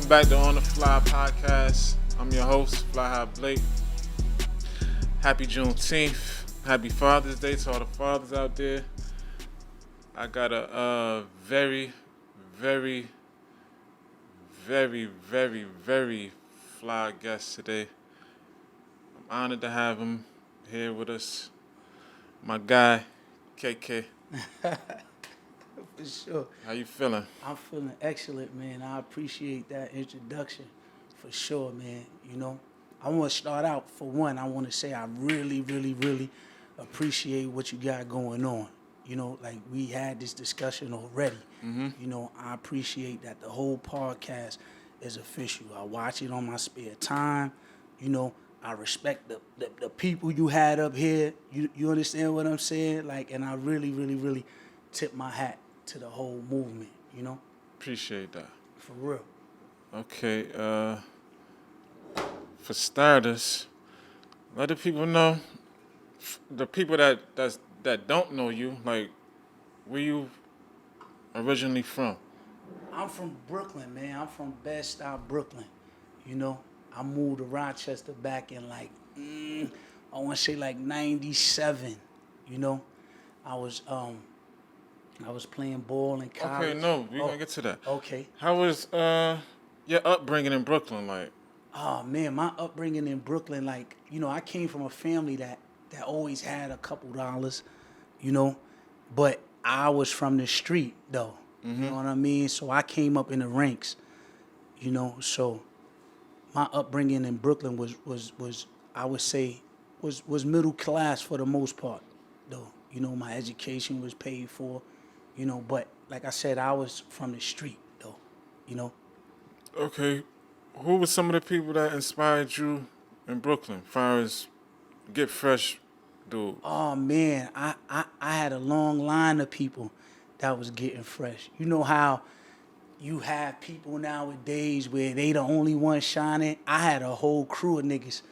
Welcome back to On the Fly podcast. I'm your host, Flyehi Blake. Happy Juneteenth. Happy Father's Day to all the fathers out there. I got a very fly guest today. I'm honored to have him here with us. My guy, KK. For sure. How you feeling? I'm feeling excellent, man. I appreciate that introduction. For sure, man. You know, I want to start out, for one, I want to say I really appreciate what you got going on. You know, like we had this discussion already. Mm-hmm. You know, I appreciate that the whole podcast is official. I watch it on my spare time. You know, I respect the people you had up here. You understand what I'm saying? Like, and I really tip my hat to the whole movement, you know? Appreciate that. For real. Okay, for starters, let the people know, the people that don't know you, like, where you originally from? I'm from Brooklyn, man. I'm from Bed-Stuy, Brooklyn. You know, I moved to Rochester back in like, I want to say like 97, you know? I was playing ball in college. Okay, no, we're gonna get to that. Okay. How was your upbringing in Brooklyn like? Oh, man, my upbringing in Brooklyn, like, you know, I came from a family that always had a couple dollars, you know, but I was from the street, though. Mm-hmm. You know what I mean? So I came up in the ranks, you know, so my upbringing in Brooklyn was I would say, was middle class for the most part, though. You know, my education was paid for, you know, but like I said, I was from the street, though, you know. Okay, who were some of the people that inspired you in Brooklyn, as far as Get Fresh dude? Oh, man, I had a long line of people that was getting fresh. You know how you have people nowadays where they the only one shining? I had a whole crew of niggas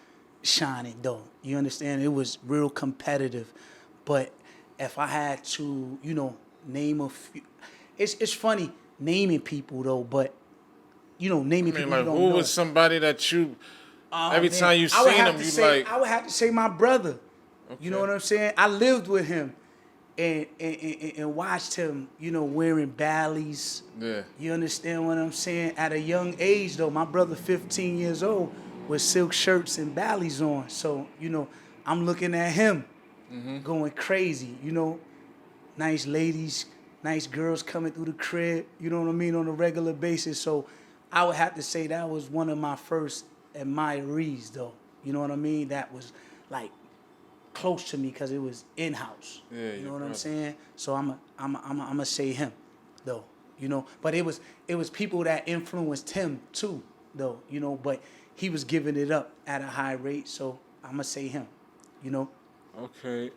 shining, though. You understand? It was real competitive. But if I had to, you know, name a few, it's funny naming people, though, but, you know, naming people Like, you don't who know. was somebody that you, every Man, time you I would seen have him, to you say, like... I would have to say my brother. Okay. You know what I'm saying? I lived with him and watched him, you know, wearing Bally's. Yeah. You understand what I'm saying? At a young age, though, my brother, 15 years old, with silk shirts and Bally's on. So, you know, I'm looking at him going crazy, you know. Nice ladies, nice girls coming through the crib, you know what I mean, on a regular basis. So I would have to say that was one of my first admirees, though. You know what I mean? That was, like, close to me because it was in-house. Yeah, you know what brother. I'm saying? So I'm a say him, though. You know, but it was people that influenced him too, though. You know, but he was giving it up at a high rate, so I'm gonna say him. You know. Okay,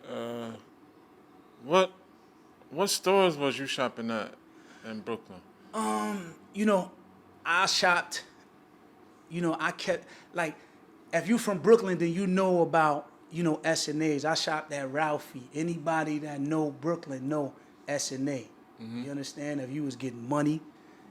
what stores was you shopping at in Brooklyn? You know, I shopped. You know, I kept like, if you from Brooklyn, then you know about, you know, S&A's. I shopped at Ralphie. Anybody that know Brooklyn know S&A. You understand? If you was getting money,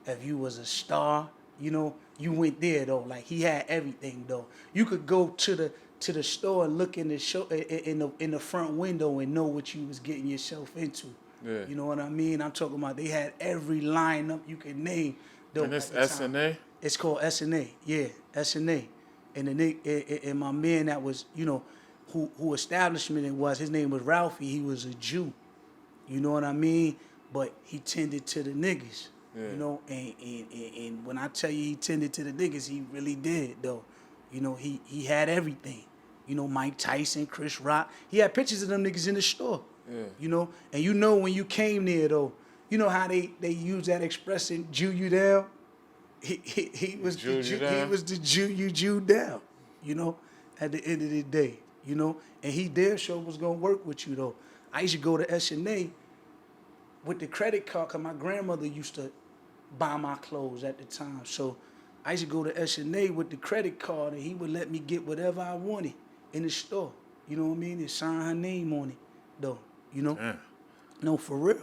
if you was a star, you know, you went there, though. Like, he had everything, though. You could go to the store and look in the show in the front window and know what you was getting yourself into. Yeah. You know what I mean? I'm talking about they had every lineup you could name, though. And it's at the time. S&A? It's called S&A, yeah, S&A. And my man that was, you know, who establishment it was, his name was Ralphie. He was a Jew, you know what I mean? But he tended to the niggas, Yeah. you know. And when I tell you he tended to the niggas, he really did, though. You know, he had everything. You know, Mike Tyson, Chris Rock. He had pictures of them niggas in the store. Yeah. You know, and you know when you came there, though, you know how they use that expression, Jew you down? He was the Jew, he was the Jew you Jew down, you know, at the end of the day, you know. And he damn sure was gonna work with you, though. I used to go to S&A with the credit card because my grandmother used to buy my clothes at the time. So I used to go to S&A with the credit card, and he would let me get whatever I wanted in the store. You know what I mean? And sign her name on it, though. You know? Yeah. No, for real.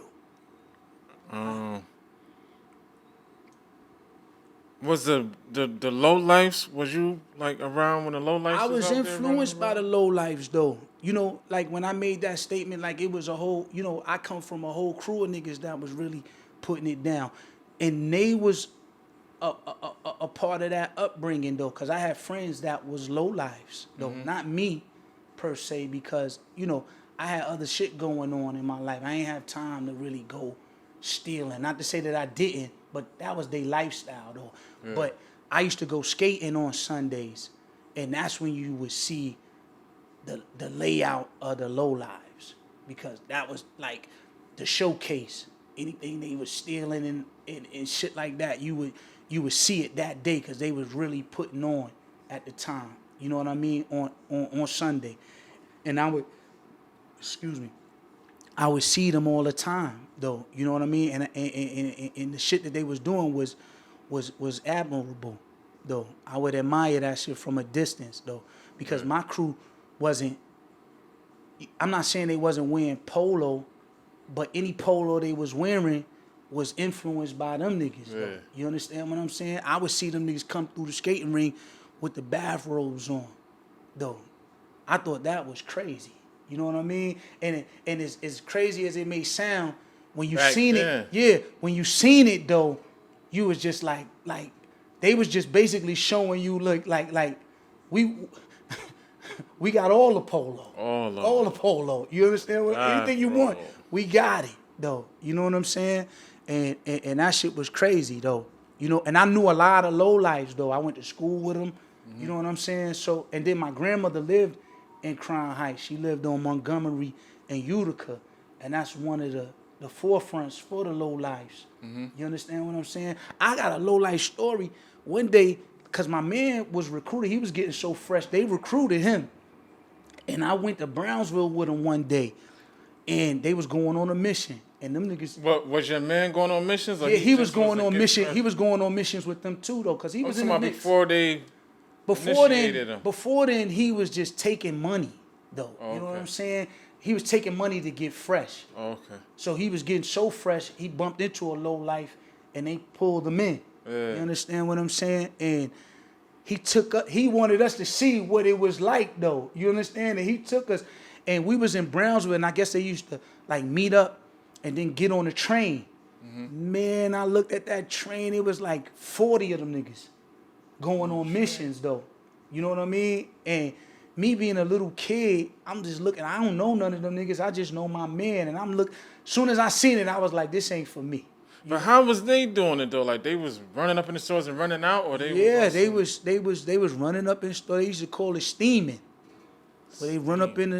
Was the low lifes? Was you like around when the low lifes? I was out influenced by the low lives though. You know, like when I made that statement, like it was a whole. You know, I come from a whole crew of niggas that was really putting it down, and they was a part of that upbringing though, because I had friends that was low lives though, not me per se, because you know I had other shit going on in my life. I ain't have time to really go stealing. Not to say that I didn't, but that was their lifestyle though. Yeah. But I used to go skating on Sundays, and that's when you would see the layout of the low lives, because that was like the showcase. Anything they was stealing and shit like that, you would see it that day, because they was really putting on at the time. You know what I mean? On Sunday. And I would, I would see them all the time though. You know what I mean? And the shit that they was doing was admirable though. I would admire that shit from a distance though, because my crew wasn't, I'm not saying they wasn't wearing polo, but any polo they was wearing was influenced by them niggas. Yeah. Though. You understand what I'm saying? I would see them niggas come through the skating ring with the bathrobes on, though. I thought that was crazy. You know what I mean? And as crazy as it may sound, when you seen it, when you seen it though, you was just like they was just basically showing you like we got all the polo. All the polo. You understand? Anything you want, we got it, though. You know what I'm saying? And that shit was crazy, though. You know, and I knew a lot of lowlifes, though. I went to school with them. Mm-hmm. You know what I'm saying? So, and then my grandmother lived in Crown Heights. She lived on Montgomery and Utica. And that's one of the forefronts for the lowlifes. Mm-hmm. You understand what I'm saying? I got a lowlife story. One day, because my man was recruited, he was getting so fresh, they recruited him. And I went to Brownsville with him one day, and they was going on a mission. And them niggas. What was your man going on missions? Or yeah, he was going on mission. He was going on missions with them too, though, because he was in the mix. Before then, he was just taking money, though. Oh, you know what I'm saying? He was taking money to get fresh. Oh, okay. So he was getting so fresh, he bumped into a low life, and they pulled him in. Yeah. You understand what I'm saying? And he wanted us to see what it was like, though. You understand? And he took us, and we was in Brownsville, and I guess they used to like meet up and then get on the train. Mm-hmm. Man, I looked at that train. It was like 40 of them niggas going on missions, though. You know what I mean? And me being a little kid, I'm just looking. I don't know none of them niggas. I just know my man. And as soon as I seen it, I was like, this ain't for me. But how was they doing it though? Like they was running up in the stores and running out, or they? Yeah, they was running up in the store. They used to call it steaming. But they run up in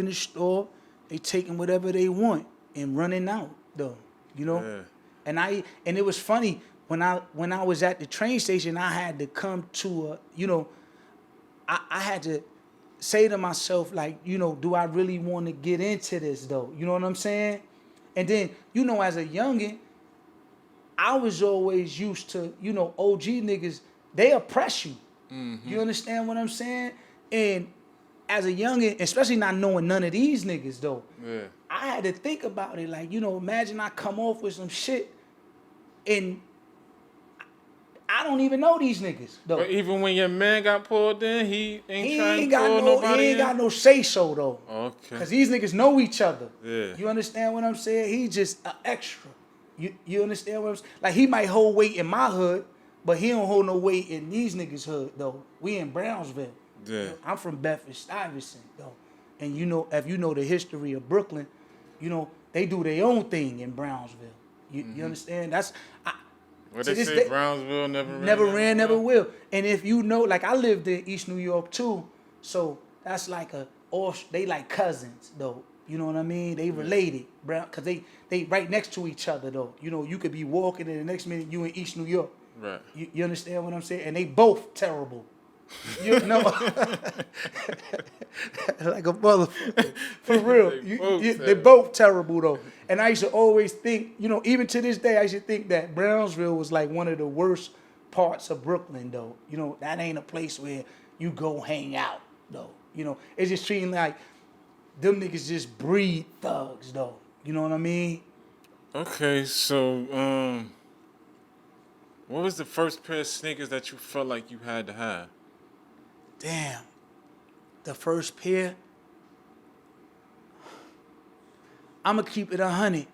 the store. They taking whatever they want and running out though. You know. Yeah. And it was funny when I was at the train station. I had to come to I had to say to myself, like, do I really want to get into this though? You know what I'm saying? And then as a youngin', I was always used to, OG niggas, they oppress you. Mm-hmm. You understand what I'm saying? And as a youngin', especially not knowing none of these niggas, though, I had to think about it. Like, imagine I come off with some shit and I don't even know these niggas, though. But even when your man got pulled in, he ain't got no say-so, though. Okay. Because these niggas know each other. Yeah. You understand what I'm saying? He just an extra. You understand what I'm saying? Like, he might hold weight in my hood, but he don't hold no weight in these niggas' hood, though. We in Brownsville. Yeah. I'm from Bedford-Stuyvesant, though. And if you know the history of Brooklyn, they do their own thing in Brownsville. You understand? That's... What they say, Brownsville never ran, never will. And if like I lived in East New York too, so that's like they like cousins, though. You know what I mean? They related, because they right next to each other, though. You could be walking and the next minute you in East New York. Right. You understand what I'm saying? And they both terrible. Like a motherfucker. For real. They both terrible, though. And I used to always think, even to this day, I used to think that Brownsville was like one of the worst parts of Brooklyn, though. That ain't a place where you go hang out, though. It's just treating like them niggas just breed thugs, though. You know what I mean? Okay, so, What was the first pair of sneakers that you felt like you had to have? Damn. The first pair. I'm going to keep it 100.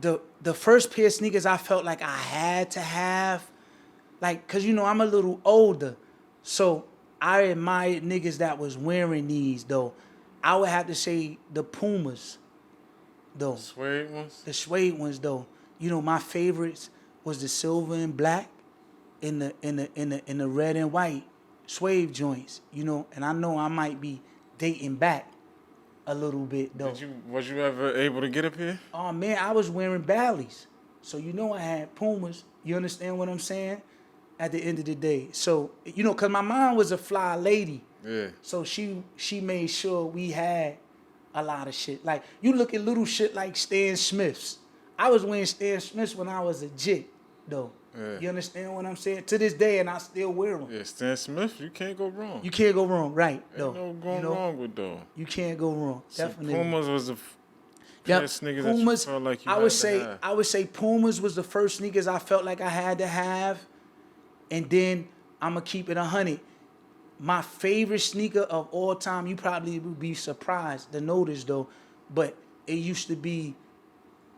The first pair of sneakers I felt like I had to have, like, because, you know, I'm a little older. So I admired niggas that was wearing these, though. I would have to say the Pumas, though. Suede ones? The suede ones, though. You know, my favorites was the silver and black and the red and white suede joints, you know. And I know I might be dating back a little bit, though. Was you ever able to get up here? Oh, man, I was wearing Bally's. So, you know, I had Pumas. You understand what I'm saying? At the end of the day. So, you know, because my mom was a fly lady. Yeah. So she made sure we had a lot of shit. Like, you look at little shit like Stan Smiths. I was wearing Stan Smiths when I was a jit, though. Yeah. You understand what I'm saying? To this day, and I still wear them. Yeah, Stan Smith, you can't go wrong. You can't go wrong, right, though. Ain't no going wrong with those. You can't go wrong, definitely. Pumas was the first sneakers that you felt like you had to have. I would say Pumas was the first sneakers I felt like I had to have. And then I'm going to keep it 100. My favorite sneaker of all time, you probably would be surprised to notice, though, but it used to be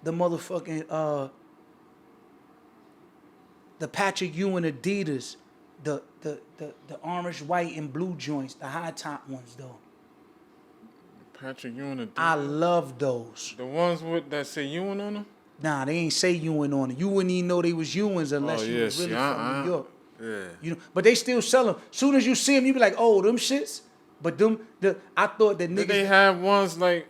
the motherfucking, the Patrick Ewing Adidas, the orange, white, and blue joints, the high top ones, though. Patrick Ewing Adidas? I love those. The ones that say Ewing on them? Nah, they ain't say Ewing on it. You wouldn't even know they was Ewings unless you was really from New York. Yeah. You know, but they still sell them. Soon as you see them, you be like, oh, them shits. But I thought that niggas. Did they have ones like,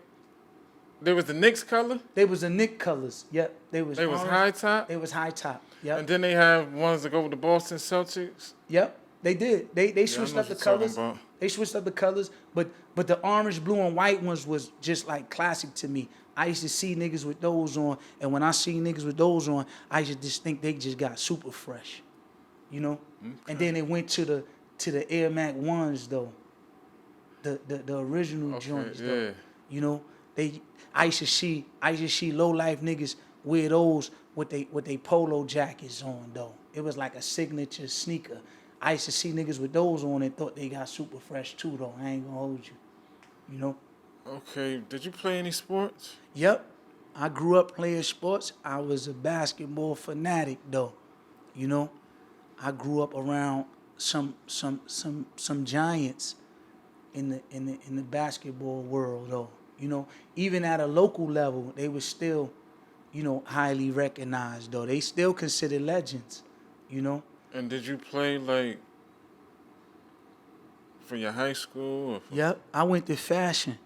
there was the Knicks color? They was the Knicks colors. Yep. They was high top? They was high top. Yep. And then they have ones that go with the Boston Celtics? Yep. They did. They switched up the colors. They switched up the colors. But the orange, blue, and white ones was just like classic to me. I used to see niggas with those on, and when I see niggas with those on, I used to just think they just got super fresh. You know? Okay. And then they went to the Air Max 1s, though. The original joints, though. You know? I used to see low life niggas wear those with they polo jackets on, though. It was like a signature sneaker. I used to see niggas with those on and thought they got super fresh too, though. I ain't gonna hold you. You know? Okay. Did you play any sports? Yep. I grew up playing sports. I was a basketball fanatic, though. You know? I grew up around some giants in the basketball world, though. You know, even at a local level, they were still, you know, highly recognized, though. They still considered legends, you know. And did you play like for your high school? Yep, I went to fashion.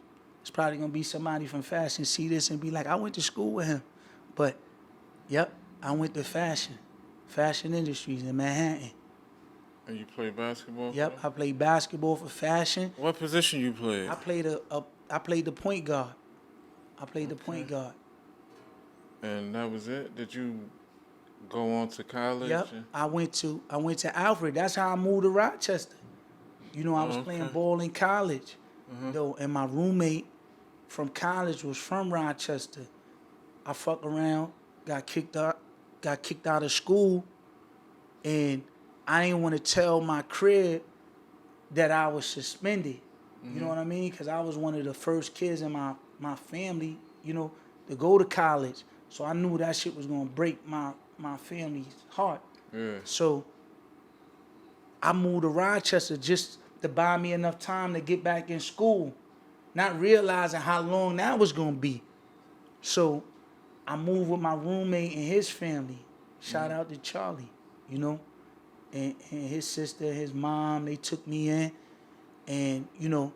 It's probably gonna be somebody from fashion see this and be like, I went to school with him, but yep, I went to fashion industries in Manhattan. And you played basketball? Yep, I played basketball for fashion. What position you played? I played the point guard. I played the point guard. And that was it? Did you go on to college? Yep, I went to Alfred. That's how I moved to Rochester. You know, I was playing ball in college, though, and my roommate from college was from Rochester. I fucked around, got kicked out of school, and I didn't want to tell my crib that I was suspended. You know what I mean? Because I was one of the first kids in my family, you know, to go to college. So I knew that shit was going to break my family's heart. Yeah. So I moved to Rochester just to buy me enough time to get back in school, not realizing how long that was going to be. So I moved with my roommate and his family. Shout out to Charlie, you know, and his sister, his mom, they took me in. And, you know,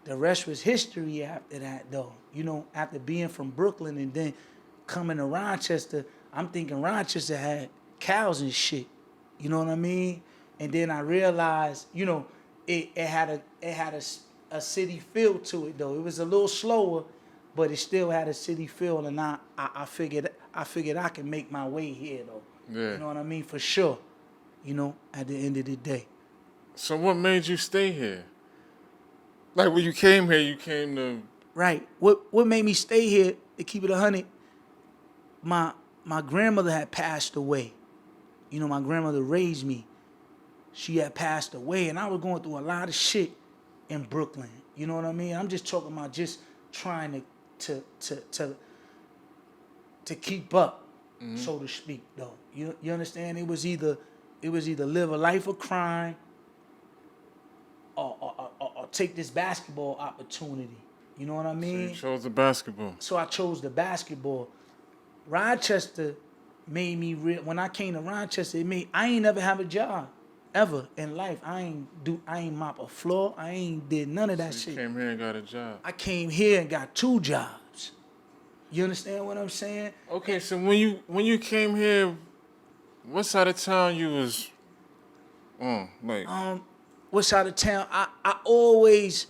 the rest was history after that, though. You know, after being from Brooklyn and then coming to Rochester, I'm thinking Rochester had cows and shit. You know what I mean? And then I realized, you know, it had a city feel to it, though. It was a little slower, but it still had a city feel. And I figured I can make my way here, though. Yeah. You know what I mean? For sure. You know, at the end of the day. So what made you stay here? Like when you came here, you came to... Right. What made me stay here, to keep it 100, my grandmother had passed away. you know, my grandmother raised me. She had passed away, and I was going through a lot of shit in Brooklyn. You know what I mean? I'm just talking about just trying to keep up, so to speak. Though you understand, it was either live a life of crime or take this basketball opportunity. You know what I mean? So you chose the basketball. So I chose the basketball. Rochester made me real. When I came to Rochester, I ain't never have a job ever in life. I ain't mop a floor. I ain't did none of that So shit. You came here and got a job. I came here and got 2 jobs. You understand what I'm saying? Okay, so when you came here, what side of town you was on? Like, what side of town? I always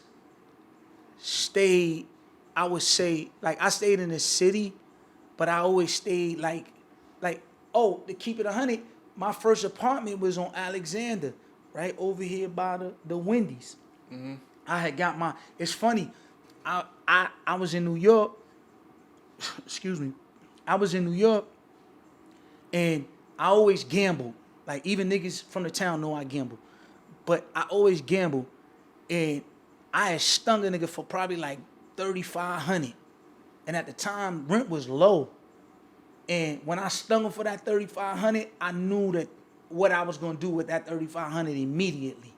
stayed, I would say, like I stayed in the city, but I always stayed like, to keep it 100, my first apartment was on Alexander, right over here by the Wendy's. I had got it's funny, I was in New York, excuse me, I was in New York, and I always gambled. Like, even niggas from the town know I gamble. But I always gamble, and I had stung a nigga for probably like $3,500. And at the time, rent was low. And when I stung him for that $3,500, I knew that what I was gonna do with that $3,500 immediately.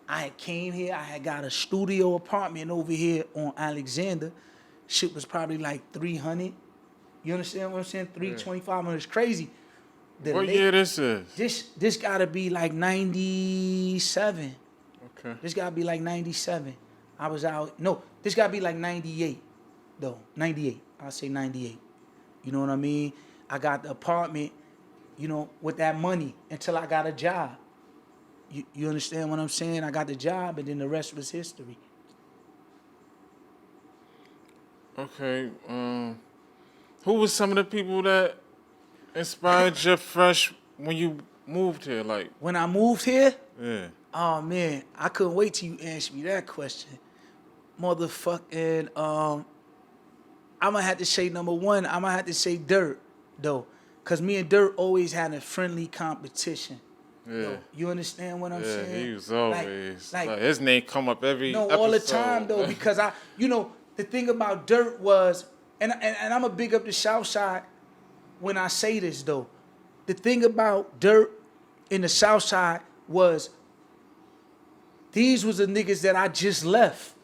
I had came here, I had got a studio apartment over here on Alexander. Shit was probably like $300. You understand what I'm saying? $325. It's crazy. What year this is? This gotta be like 97. Okay. This gotta be like 97. I was out. No, this gotta be like 98, though. 98. I'll say 98. You know what I mean? I got the apartment, you know, with that money until I got a job. You understand what I'm saying? I got the job, and then the rest was history. Okay. Who was some of the people that inspired you fresh when you moved here? Like, when I moved here? Yeah. Oh man, I couldn't wait till you answer me that question. Motherfucking, I'm gonna have to say number one, I'm gonna have to say Dirt, though. Cause me and Dirt always had a friendly competition. Yeah. Though. You understand what I'm saying? Yeah, he was always, like his name come up every episode. all the time, though, because the thing about Dirt was, and I'm gonna big up the South Side when I say this, though. The thing about Dirt in the South Side was, these was the niggas that I just left.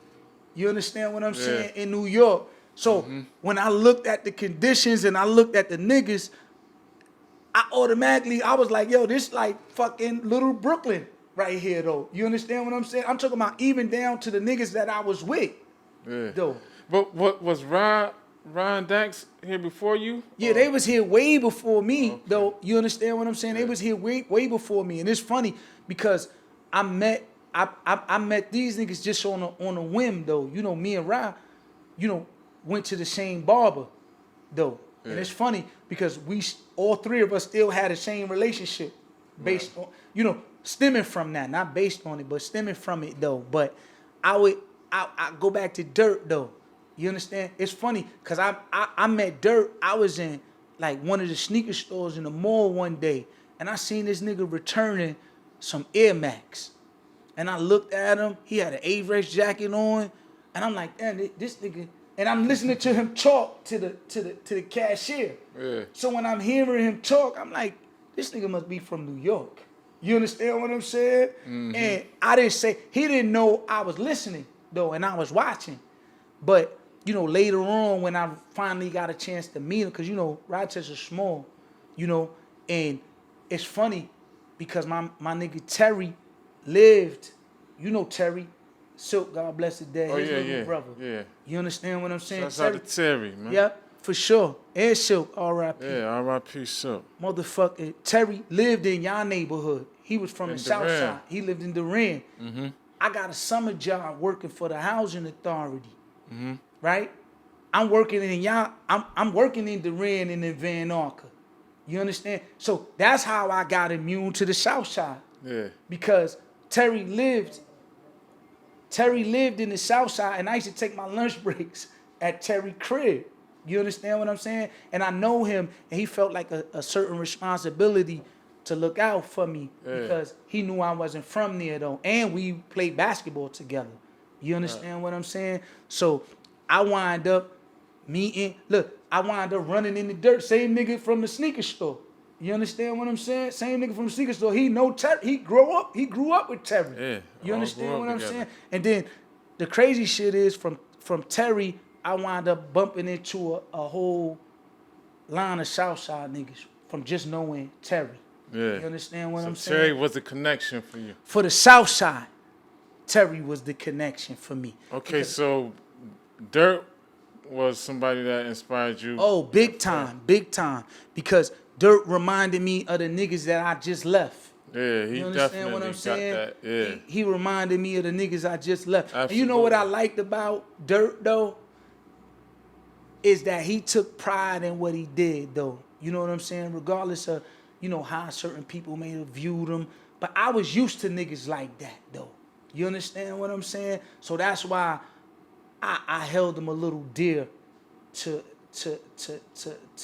You understand what I'm saying? In New York. So when I looked at the conditions and I looked at the niggas, I was like, yo, this like fucking little Brooklyn right here, though. You understand what I'm saying? I'm talking about even down to the niggas that I was with, though. But what was Ron Dax here before you? Yeah, they was here way before me, though. You understand what I'm saying? They was here way before me. And it's funny because I met these niggas just on a whim, though. You know, me and Ra, went to the same barber, though. And it's funny because all 3 of us still had the same relationship based on, stemming from that. Not based on it, but stemming from it, though. But I go back to Dirt, though. You understand? It's funny because I met Dirt. I was in like one of the sneaker stores in the mall one day, and I seen this nigga returning some Air Max. And I looked at him. He had an Averex jacket on, and I'm like, damn, this nigga. And I'm listening to him talk to the cashier. Yeah. So when I'm hearing him talk, I'm like, this nigga must be from New York. You understand what I'm saying? Mm-hmm. And I didn't say, he didn't know I was listening, though, and I was watching. But, later on when I finally got a chance to meet him, because, Rochester's small, and it's funny because my nigga Terry lived, Terry, Silk, God bless his dad, his little brother. Yeah. You understand what I'm saying? Shouts out to Terry, man. Yeah, for sure. And Silk, R.I.P. Yeah, R.I.P. Silk. Motherfucker, Terry lived in y'all neighborhood. He was from the South Side. He lived in Durand. Mm-hmm. I got a summer job working for the housing authority. Mm-hmm. Right? I'm working in I'm working in Durand and in Van Arca. You understand? So that's how I got immune to the South Side. Yeah. Because Terry lived in the South Side, and I used to take my lunch breaks at Terry crib. You understand what I'm saying? And I know him, and he felt like a certain responsibility to look out for me because he knew I wasn't from there though, and we played basketball together. You understand what I'm saying? So I wind up running in the dirt. Same nigga from the sneaker store. You understand what I'm saying? Same nigga from the sneaker store. He know Terry. He grew up with Terry. Yeah. You understand what I'm together. saying? And then the crazy shit is from Terry, I wind up bumping into a whole line of Southside niggas from just knowing Terry. Yeah. You understand what I'm saying? Terry was the connection for you. For the Southside, Terry was the connection for me. Okay, so Dirt was somebody that inspired you. Oh, big time. Because Dirt reminded me of the niggas that I just left. Yeah, he You understand definitely what I'm got saying? that. Yeah. He reminded me of the niggas I just left. Absolutely. And you know what I liked about Dirt though? Is that he took pride in what he did though. You know what I'm saying? Regardless of, how certain people may have viewed him. But I was used to niggas like that though. You understand what I'm saying? So that's why I held him a little dear to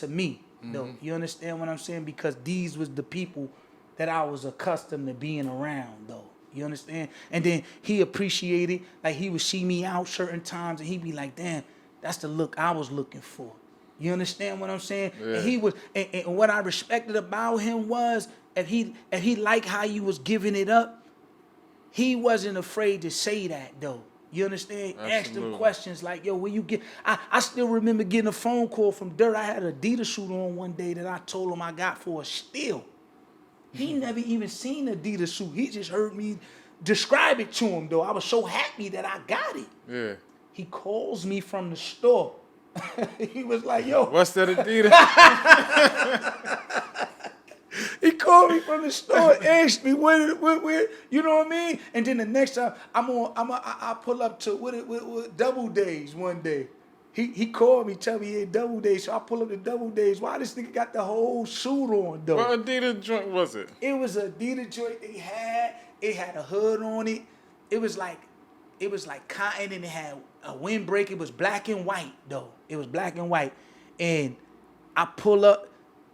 me though. You understand what I'm saying? Because these was the people that I was accustomed to being around though. You understand? And then he appreciated, like he would see me out certain times and he'd be like, damn, that's the look I was looking for. You understand what I'm saying? Yeah. And he was, and what I respected about him was, if he liked how you was giving it up, he wasn't afraid to say that though. You understand? Absolutely. Ask them questions like, yo, where you get? I still remember getting a phone call from Dirt. I had an Adidas shoot on one day that I told him I got for a steal. He never even seen an Adidas suit. He just heard me describe it to him though. I was so happy that I got it. Yeah. He calls me from the store. He was like, yo. What's that Adidas? He called me from the store, asked me where, you know what I mean? And then the next time I pull up to what Double Days one day. He called me, tell me he had Double Days, so I pull up to Double Days. Why this nigga got the whole suit on though? What Adidas joint was it? It was an Adidas joint they had. It had a hood on it. It was like cotton and it had a windbreak. It was black and white though. It was black and white. And I pull up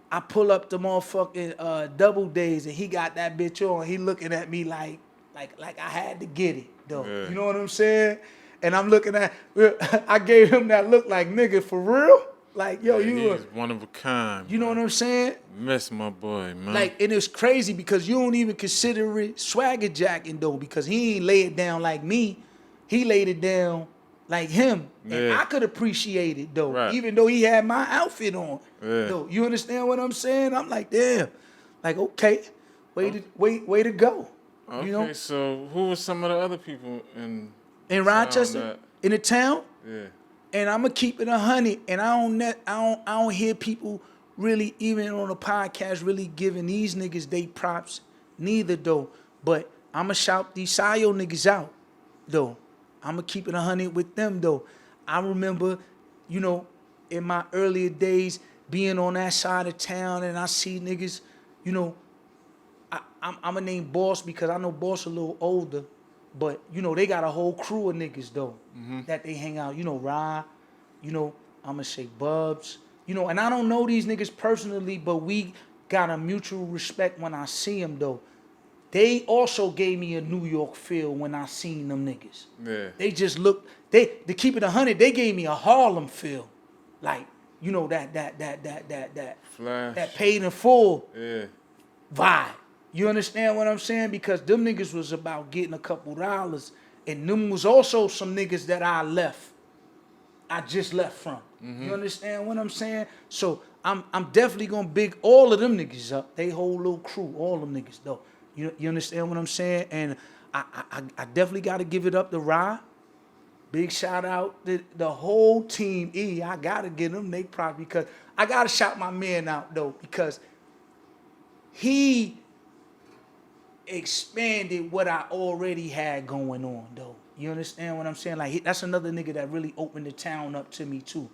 the motherfucking Double Days and he got that bitch on. He looking at me like I had to get it though. Yeah. You know what I'm saying? And I'm looking at, I gave him that look like, nigga, for real? Like, yo, he's one of a kind. You know what I'm saying? Miss my boy, man. Like, and it's crazy because you don't even consider it swagger jacking though, because he ain't lay it down like me. He laid it down like him. Yeah. And I could appreciate it though, right. Even though he had my outfit on. Yeah. Though. You understand what I'm saying? I'm like, damn. Like, okay, way to go. Okay, you know? So who were some of the other people in Rochester, in the town? Yeah. And I'm gonna keep it 100. And I don't hear people really, even on the podcast, really giving these niggas they props. Neither though. But I'm gonna shout these Sayo niggas out though. I'm gonna keep it 100 with them though. I remember, in my earlier days being on that side of town, and I see niggas, I'm gonna name Boss because I know Boss a little older. But, they got a whole crew of niggas, though, that they hang out. Rye, I'm going to say Bubs. And I don't know these niggas personally, but we got a mutual respect when I see them, though. They also gave me a New York feel when I seen them niggas. Yeah. They just looked, to keep it 100, they gave me a Harlem feel. Like, that Flash. That paid in full vibe. You understand what I'm saying? Because them niggas was about getting a couple dollars. And them was also some niggas that I just left from. You understand what I'm saying? So I'm definitely gonna big all of them niggas up. They whole little crew, all them niggas though. You understand what I'm saying? And I definitely gotta give it up to Rye. Big shout out to the whole team E. I gotta give them they props because I gotta shout my man out though, because he expanded what I already had going on, though. You understand what I'm saying? Like, that's another nigga that really opened the town up to me, too.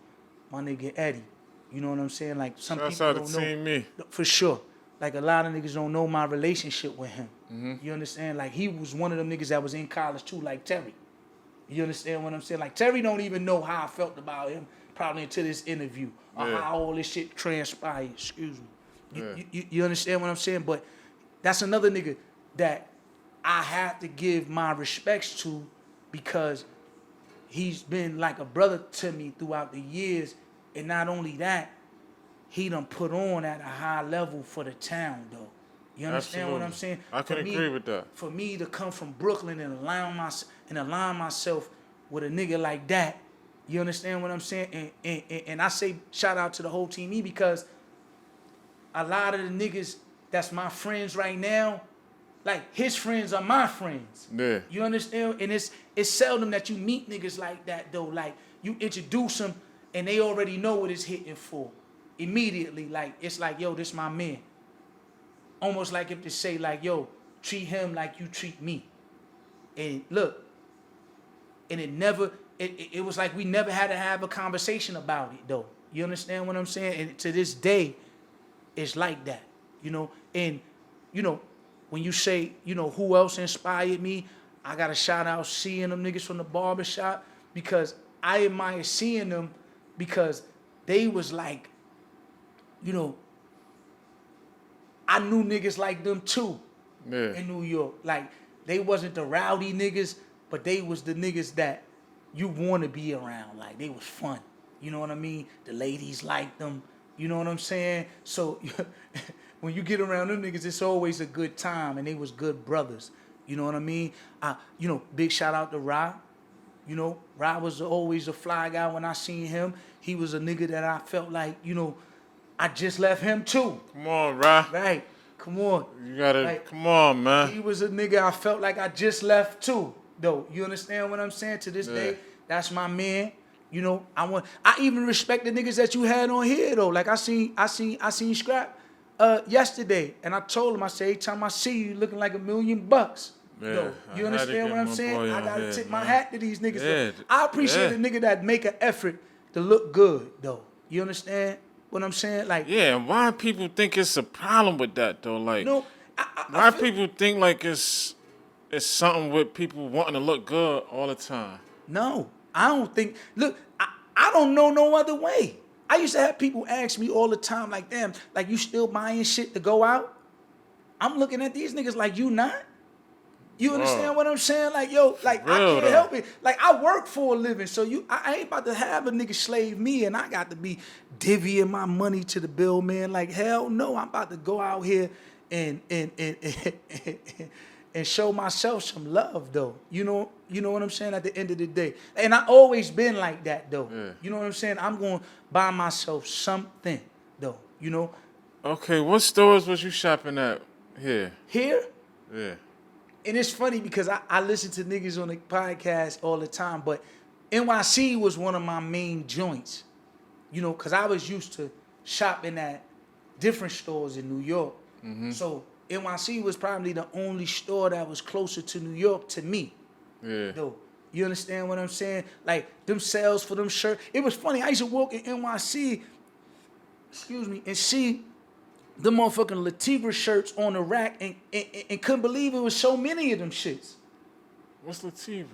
My nigga Eddie. You know what I'm saying? Like, some people don't know. Me. For sure. Like, a lot of niggas don't know my relationship with him. You understand? Like, he was one of them niggas that was in college, too, like Terry. You understand what I'm saying? Like, Terry don't even know how I felt about him, probably until this interview, or how all this shit transpired. Excuse me. You understand what I'm saying? But that's another nigga that I have to give my respects to because he's been like a brother to me throughout the years. And not only that, he done put on at a high level for the town, though. You understand what I'm saying? I can agree with that. For me to come from Brooklyn and align myself with a nigga like that, you understand what I'm saying? And I say shout out to the whole team because a lot of the niggas that's my friends right now, like his friends are my friends. Yeah. You understand? And it's seldom that you meet niggas like that though. Like you introduce them and they already know what it's hitting for. Immediately, like it's like, yo, this my man. Almost like if to say like, yo, treat him like you treat me. And look, and it was like we never had to have a conversation about it though. You understand what I'm saying? And to this day, it's like that, you know. And, you know, when you say, you know, who else inspired me, I got to shout out seeing them niggas from the barbershop because I admire seeing them because they was like, you know, I knew niggas like them too in New York. Like, they wasn't the rowdy niggas, but they was the niggas that you want to be around. Like, they was fun. You know what I mean? The ladies liked them. You know what I'm saying? So when you get around them niggas, it's always a good time, and they was good brothers. You know what I mean? You know, big shout out to Ra. You know, Ra was always a fly guy when I seen him. He was a nigga that I felt like, you know, I just left him too. Come on, Ra. Right. Come on. You gotta, like, come on, man. He was a nigga I felt like I just left too, though. You understand what I'm saying? To this day, that's my man. You know, I even respect the niggas that you had on here though. Like I seen Scrap yesterday, and I told him, I said, every time I see you looking like $1 million. Though. You understand what I'm saying? I gotta tip my hat to these niggas. Yeah. I appreciate a nigga that make an effort to look good though. You understand what I'm saying? Like, yeah, why people think it's a problem with that though? Like, no, why people think like it's something with people wanting to look good all the time? No, I don't think. Look, I don't know no other way. I used to have people ask me all the time, like, damn, like you still buying shit to go out? I'm looking at these niggas like, you not? You understand what I'm saying? Like, yo, like I can't help it. Like I work for a living, so I ain't about to have a nigga slave me, and I got to be divvying my money to the bill, man. Like hell no, I'm about to go out here and show myself some love, though. You know what I'm saying? At the end of the day, and I always been like that, though. Yeah. You know what I'm saying? I'm gonna buy myself something, though. You know. Okay, what stores was you shopping at here? Here? Yeah. And it's funny because I listen to niggas on the podcast all the time, but NYC was one of my main joints, you know, because I was used to shopping at different stores in New York. Mm-hmm. So NYC was probably the only store that was closer to New York to me. Yeah. Though. You understand what I'm saying? Like, them sales for them shirts. It was funny. I used to walk in NYC, and see the motherfucking Latifah shirts on the rack and couldn't believe it was so many of them shits. What's Latifah?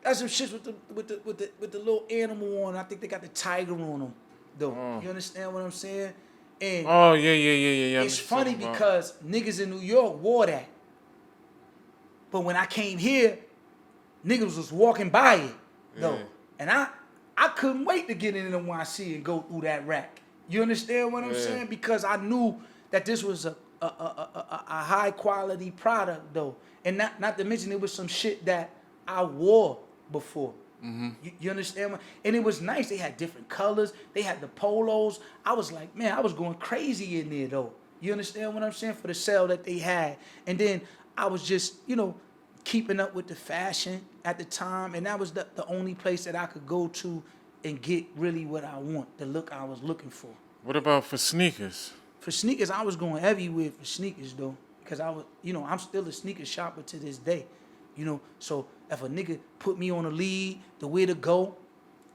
That's some shits with the little animal on. I think they got the tiger on them, though. You understand what I'm saying? And yeah. It's funny because niggas in New York wore that. But when I came here, niggas was walking by it, though. Yeah. And I couldn't wait to get in NYC and go through that rack. You understand what I'm saying? Because I knew that this was a high quality product though, and not to mention it was some shit that I wore before. Mm-hmm. You understand what? And it was nice. They had different colors. They had the polos. I was like, man, I was going crazy in there though. You understand what I'm saying? For the sale that they had, and then I was just, you know, keeping up with the fashion at the time, and that was the only place that I could go to and get really what I want, the look I was looking for. What about for sneakers? For sneakers, I was going everywhere for sneakers, though. Because I was, you know, I'm still a sneaker shopper to this day. You know, so if a nigga put me on a lead, the way to go,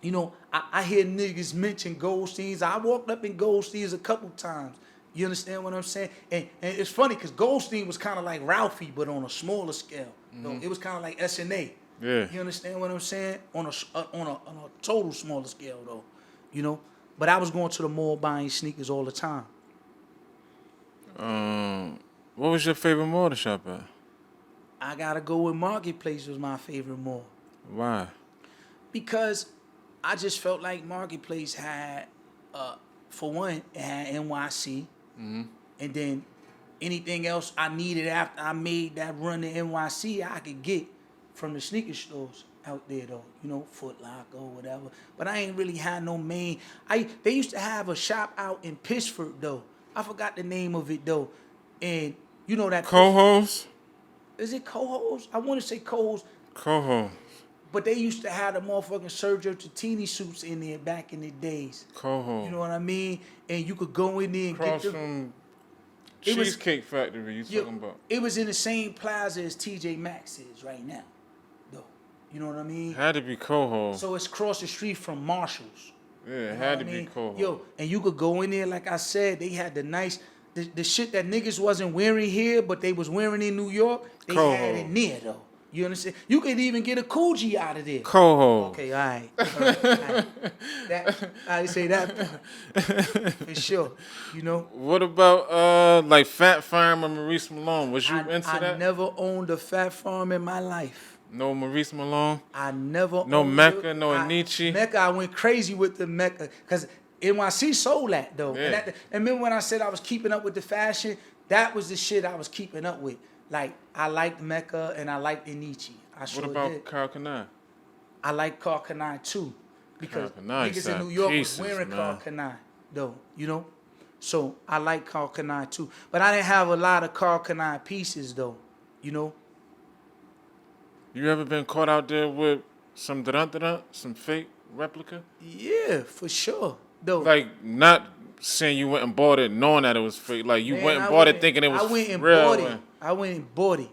you know, I hear niggas mention Goldsteins. I walked up in Goldsteins a couple times. You understand what I'm saying? And it's funny because Goldstein was kind of like Ralphie, but on a smaller scale. Mm-hmm. It was kind of like S&A. Yeah. You understand what I'm saying? On a total smaller scale, though. You know? But I was going to the mall buying sneakers all the time. What was your favorite mall to shop at? I gotta go with Marketplace was my favorite mall. Why? Because I just felt like Marketplace had, for one, it had NYC, and then anything else I needed after I made that run to NYC, I could get from the sneaker stores out there though, you know, Foot Locker or whatever. But I ain't really had no main. They used to have a shop out in Pittsford though. I forgot the name of it though, and you know that Coho's? Is it Coho's? I want to say Coho's. Coho. But they used to have the motherfucking Sergio Tacchini suits in there back in the days. Coho. You know what I mean? And you could go in there and Across get them. from Cheesecake Factory you talking about? It was in the same plaza as TJ Maxx is right now, though. You know what I mean? Had to be Coho. So it's across the street from Marshall's. Yeah, it You know had what to I be mean? Coho. Yo, and you could go in there, like I said, they had the shit that niggas wasn't wearing here, but they was wearing in New York, they Coho. had it near, though. You understand? You could even get a Coogee out of there. Coho. Okay, all right. I say that for sure. You know. What about like Fat Farm or Maurice Malone? Was you into that? I never owned a Fat Farm in my life. No Maurice Malone? I never No owned Mecca, no Anichi? Mecca, I went crazy with the Mecca because NYC sold that though. Yeah. And remember when I said I was keeping up with the fashion? That was the shit I was keeping up with. Like I liked Mecca and I liked Anichi. I sure What about did. Karl Kani? I like Karl Kani too, because Karl Kani niggas in side New York pieces, was wearing man. Karl Kani though, you know. So I like Karl Kani too, but I didn't have a lot of Karl Kani pieces though, you know. You ever been caught out there with some some fake replica? Yeah, for sure though. Like not saying you went and bought it knowing that it was fake. Like you Man, went and I bought went- it thinking it was I went and real. bought it. I went and bought it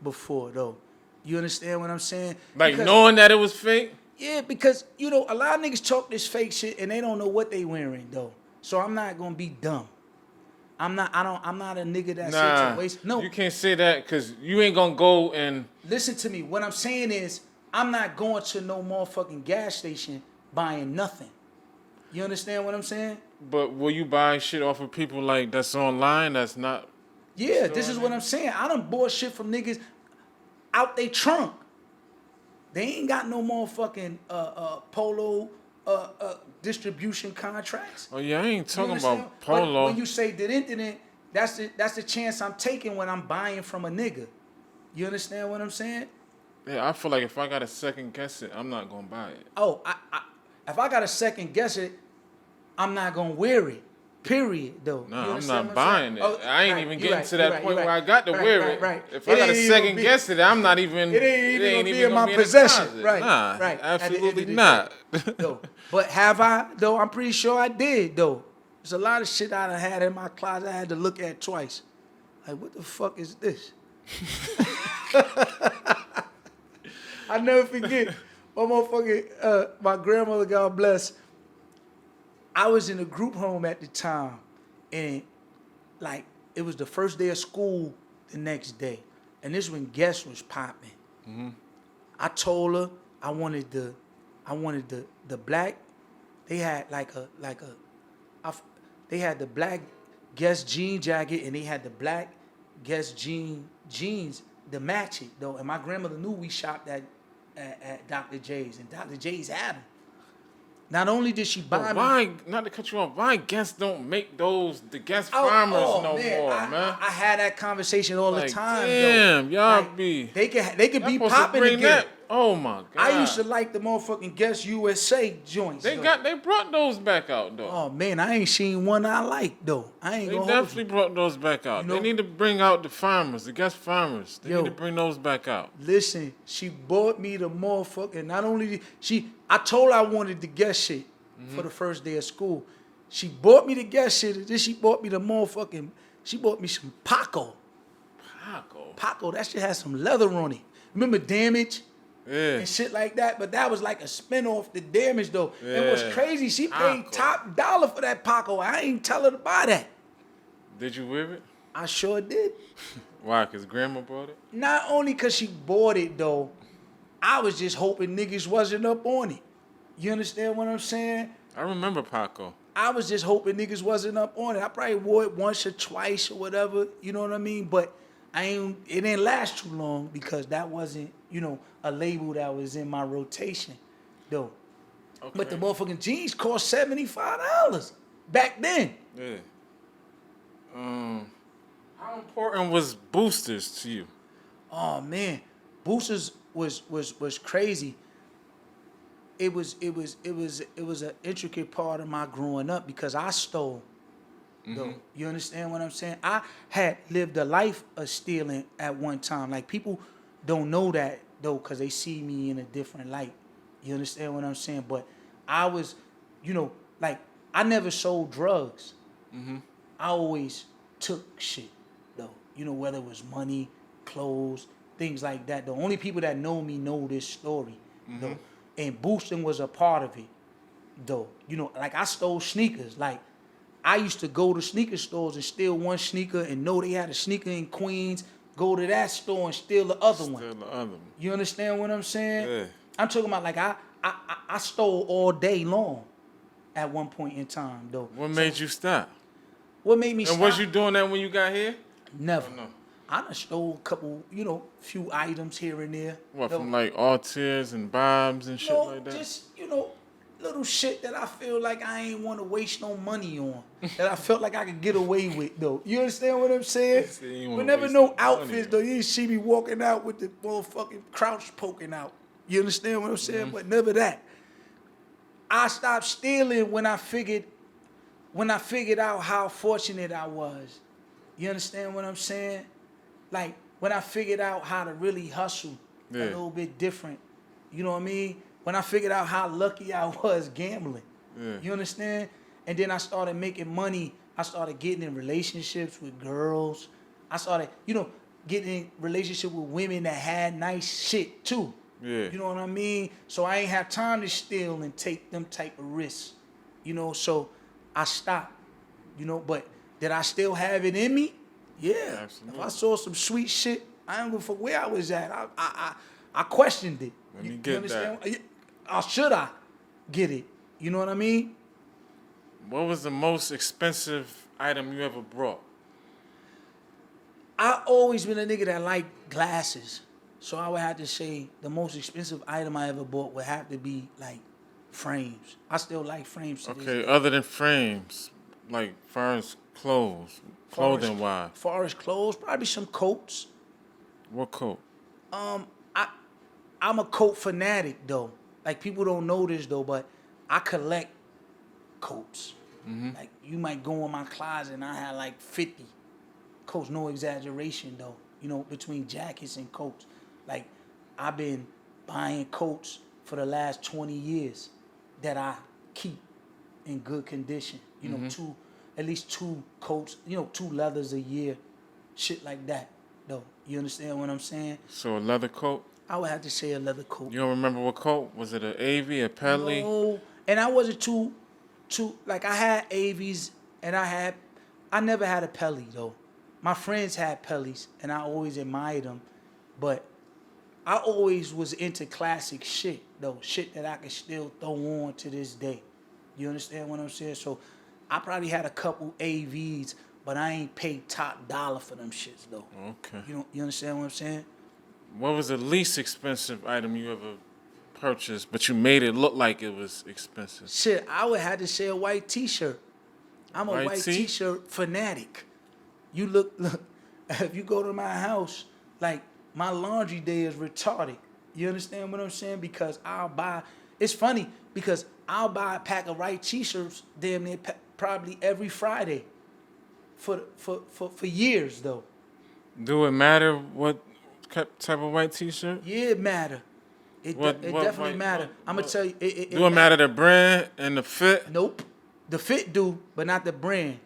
before though. You understand what I'm saying? Like Because- knowing that it was fake? Yeah, because you know a lot of niggas talk this fake shit and they don't know what they wearing though. So I'm not gonna be dumb. I'm not a nigga that sits and waste. No, You can't say that because you ain't gonna go and listen to me. What I'm saying is I'm not going to no motherfucking gas station buying nothing. You understand what I'm saying? but will you buy shit off of people like that's online that's not Yeah, this is what I'm saying. I done bought shit from niggas out they trunk. They ain't got no motherfucking polo distribution contracts. Oh yeah, I ain't You talking understand? about But polo. when you say didn't, that's the chance I'm taking when I'm buying from a nigga. You understand what I'm saying? Yeah, I feel like if I gotta second guess it, I'm not gonna buy it. Oh, if I gotta second guess it, I'm not gonna wear it. Period, though. No, You I'm understand not what I'm buying saying? it. I ain't even you getting to that point where I got to right, wear right, it. right. If It I gotta ain't even second be- guess it, I'm not even. It ain't even gonna be in my the possession. closet. Right, Nah, right. At the end of absolutely the not. Though. But have I, though? I'm pretty sure I did, though. There's a lot of shit I done had in my closet I had to look at twice. Like, what the fuck is this? I never forget. My grandmother, God bless, I was in a group home at the time, and like it was the first day of school the next day, and this when Guess was popping. Mm-hmm. I told her I wanted the black. They had they had the black Guess jean jacket, and they had the black Guess jeans to match it though. And my grandmother knew we shopped at Dr. J's, and Dr. J's had them. Not only did she buy me, Why, not to cut you off, why Guess don't make the Guess farmers no more, man? I had that conversation all the Like, time. damn, though. y'all Like, be. They could Y'all be supposed to popping bring again. that. Oh my god. I used to like the motherfucking Guess USA joints. They though. they brought those back out though. Oh man, I ain't seen one I like though. I ain't They gonna hold you. definitely brought those back out. You know? They need to bring out the farmers, the Guess farmers. They Yo. need to bring those back out. Listen, she bought me the motherfucking. Not only I told her I wanted the Guess shit for the first day of school. She bought me the Guess shit, and then she bought me the motherfucking. She bought me some Paco. Paco, that shit had some leather on it. Remember Damage? Yeah. And shit like that, but that was like a spin-off the Damage though. And what's Yeah. crazy, she paid Paco. top dollar for that Paco. I ain't tell her to buy that. Did you wear it? I sure did. Why? Cause grandma bought it. Not only cause she bought it though, I was just hoping niggas wasn't up on it. You understand what I'm saying? I remember Paco. I was just hoping niggas wasn't up on it. I probably wore it once or twice or whatever, you know what I mean? But it didn't last too long because that wasn't, a label that was in my rotation, though. Okay. But the motherfucking jeans cost $75 back then. Yeah. How important was boosters to you? Oh man, boosters was crazy. It was an intricate part of my growing up because I stole. Though you understand what I'm saying? I had lived a life of stealing at one time. Like people don't know that though because they see me in a different light. You understand what I'm saying? But I was, like I never sold drugs. I always took shit though. Whether it was money, clothes, things like that. The only people that know me know this story though. And boosting was a part of it though. Like I stole sneakers. Like I used to go to sneaker stores and steal one sneaker and know they had a sneaker in Queens, go to that store and steal the other one. Steal the other one. You understand what I'm saying? Yeah. I'm talking about like I stole all day long at one point in time though. What made you stop? What made me stop? And was you doing that when you got here? Never. Oh, no. I done stole a couple, few items here and there. What, from like Altiers and Bobs and shit like that? Just, little shit that I feel like I ain't want to waste no money on. That I felt like I could get away with, though. You understand what I'm saying? But never no outfits, though. You didn't see me walking out with the motherfucking crouch poking out. You understand what I'm saying? But never that. I stopped stealing when I figured out how fortunate I was. You understand what I'm saying? Like, when I figured out how to really hustle a little bit different. You know what I mean? When I figured out how lucky I was gambling. Yeah. You understand? And then I started making money. I started getting in relationships with girls. I started, getting in relationship with women that had nice shit too. Yeah. You know what I mean? So I ain't have time to steal and take them type of risks. So I stopped. But did I still have it in me? Yeah. Absolutely. If I saw some sweet shit, I don't give a fuck where I was at. I questioned it. Let me get that. Or should I get it? You know what I mean? What was the most expensive item you ever brought? I always been a nigga that liked glasses. So I would have to say the most expensive item I ever bought would have to be like frames. I still like frames. Okay, other than frames, like far as clothes, clothing wise. Far as clothes, probably some coats. What coat? I'm a coat fanatic though. Like people don't know this though, but I collect coats. Like you might go in my closet and I have like 50 coats, no exaggeration though. Between jackets and coats. Like I've been buying coats for the last 20 years that I keep in good condition. At least two coats, 2 leathers a year, shit like that though. You understand what I'm saying? So a leather coat? I would have to say a leather coat. You don't remember what coat? Was it an Avy, a Pelly? No, and I wasn't too, like I had Avies and I never had a Pelly though. My friends had Pellys and I always admired them, but I always was into classic shit though, shit that I can still throw on to this day. You understand what I'm saying? So I probably had a couple AVs, but I ain't paid top dollar for them shits though. Okay. You understand what I'm saying? What was the least expensive item you ever purchased, but you made it look like it was expensive? Shit, I would have to say a white T-shirt. I'm a white T-shirt fanatic. You look, if you go to my house, like my laundry day is retarded. You understand what I'm saying? Because it's funny because I'll buy a pack of white T-shirts damn near probably every Friday for years though. Do it matter what type of white T-shirt? Yeah, it matter. It definitely matter. I'm gonna tell you. Do it matter the brand and the fit? Nope. The fit do, but not the brand.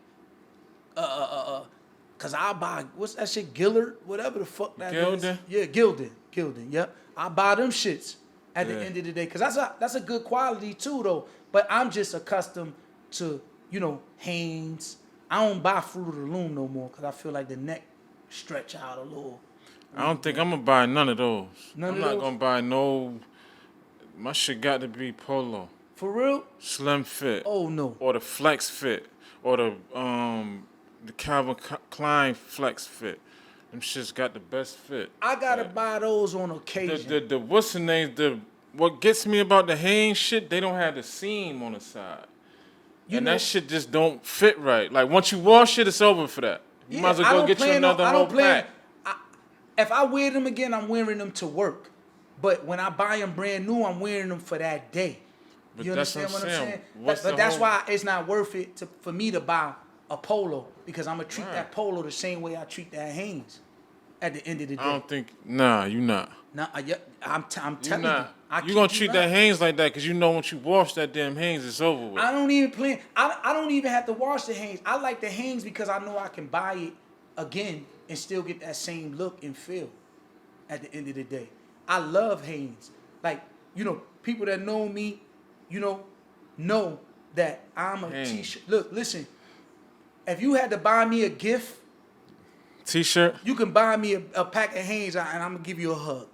Cause I'll buy what's that shit, Gillard, whatever the fuck that Gildan? is. Yeah, Gildan. Yep. I buy them shits at the end of the day, cause that's a good quality too though. But I'm just accustomed to Hanes. I don't buy Fruit of the Loom no more, cause I feel like the neck stretch out a little. I don't think I'm gonna buy none of those. I'm not gonna buy no. My shit got to be Polo. For real? Slim fit. Oh no. Or the flex fit. Or the Calvin Klein flex fit. Them shits got the best fit. I gotta buy those on occasion. The what's the name? What gets me about the Hanes shit, they don't have the seam on the side. That shit just don't fit right. Like once you wash it, it's over for that. You might as well go get you another whole pack. If I wear them again, I'm wearing them to work. But when I buy them brand new, I'm wearing them for that day. But you understand what I'm saying? But that's why it's not worth it for me to buy a polo, because I'm gonna treat that polo the same way I treat that Hanes. At the end of the day, I don't think. Nah, you not. Nah, I'm telling you, You gonna treat that Hanes like that because you know once you wash that damn Hanes, it's over with. I don't even plan. I don't even have to wash the Hanes. I like the Hanes because I know I can buy it again and still get that same look and feel. At the end of the day, I love Hanes. Like, people that know me, know that I'm a t-shirt. Look, listen. If you had to buy me a gift, t-shirt, you can buy me a pack of Hanes and I'm gonna give you a hug.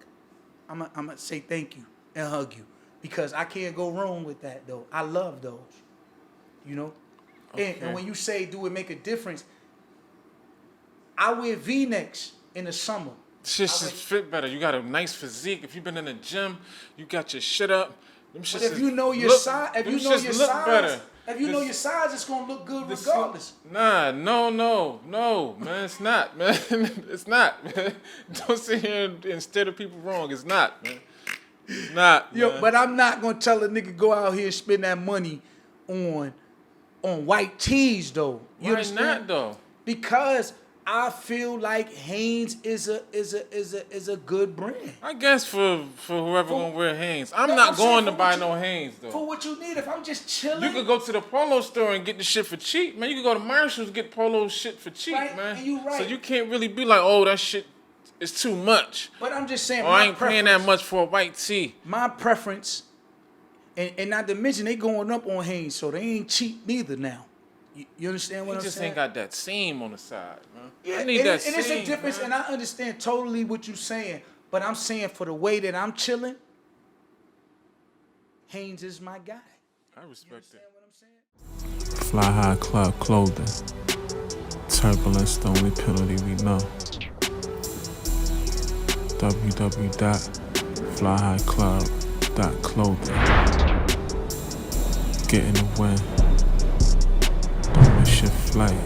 I'm gonna say thank you and hug you, because I can't go wrong with that though. I love those, Okay. And when you say do it make a difference, I wear V-necks in the summer. Shit just fit better. You got a nice physique. If you've been in the gym, you got your shit up. Them but if you know your size, if you know your size, it's gonna look good regardless. Nah, no, man, it's not, man. It's not, man. Don't sit here and steer the people wrong. It's not, man. It's not, man. But I'm not gonna tell a nigga go out here and spend that money on white tees though. Why not though? Because I feel like Hanes is a good brand. I guess for whoever gonna wear Hanes. I'm not going to buy no Hanes though. For what you need, if I'm just chilling. You could go to the polo store and get the shit for cheap, man. You could go to Marshall's and get polo shit for cheap, man. And you right. So you can't really be like, oh, that shit is too much. But I'm just saying, I ain't paying that much for a white tee. My preference, and not to mention they going up on Hanes, so they ain't cheap neither now. You understand what I'm saying? He just ain't got that seam on the side, man. Yeah, I need that seam, and it's a difference, man. and I understand totally what you're saying, but I'm saying for the way that I'm chilling, Hanes is my guy. I respect it. What I'm saying? Flyehi Klub clothing. Turbulence, the only penalty we know. www.flyehighclub.clothing. Get in the win. Don't miss your flight.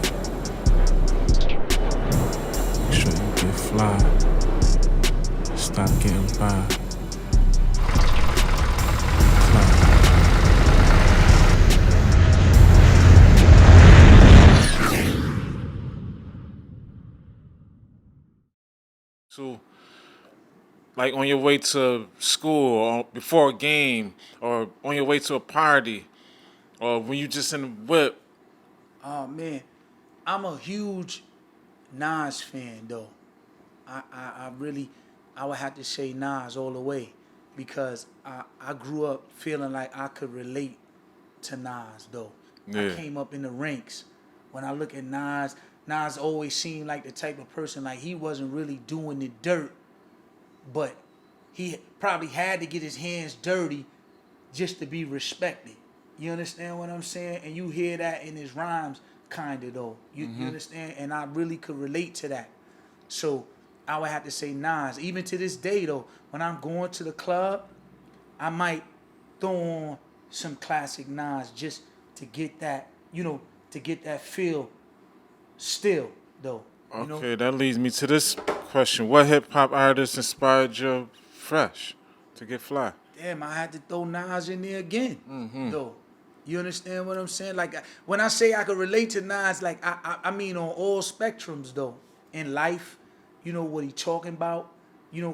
Make sure you get fly. Stop getting by. So, like on your way to school or before a game or on your way to a party or when you just in the whip. Oh man, I'm a huge Nas fan though. I would have to say Nas all the way, because I grew up feeling like I could relate to Nas though. Yeah. I came up in the ranks. When I look at Nas always seemed like the type of person, like he wasn't really doing the dirt, but he probably had to get his hands dirty just to be respected. You understand what I'm saying? And you hear that in his rhymes, kinda though. You understand? And I really could relate to that. So I would have to say Nas. Even to this day though, when I'm going to the club, I might throw on some classic Nas just to get that, to get that feel still though. Okay, that leads me to this question. What hip hop artist inspired you fresh to get fly? Damn, I had to throw Nas in there again though. You understand what I'm saying? Like when I say I could relate to Nas, like I mean on all spectrums though. In life, what he talking about,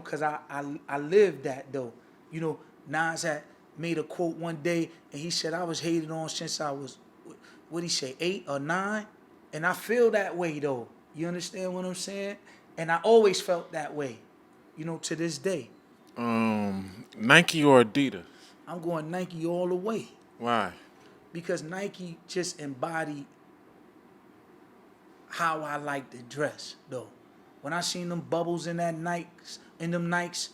cause I lived that though. Nas had made a quote one day and he said I was hated on since I was, what'd he say, 8 or 9? And I feel that way though. You understand what I'm saying? And I always felt that way, to this day. Nike or Adidas? I'm going Nike all the way. Why? Because Nike just embodied how I like to dress, though. When I seen them bubbles in them Nikes,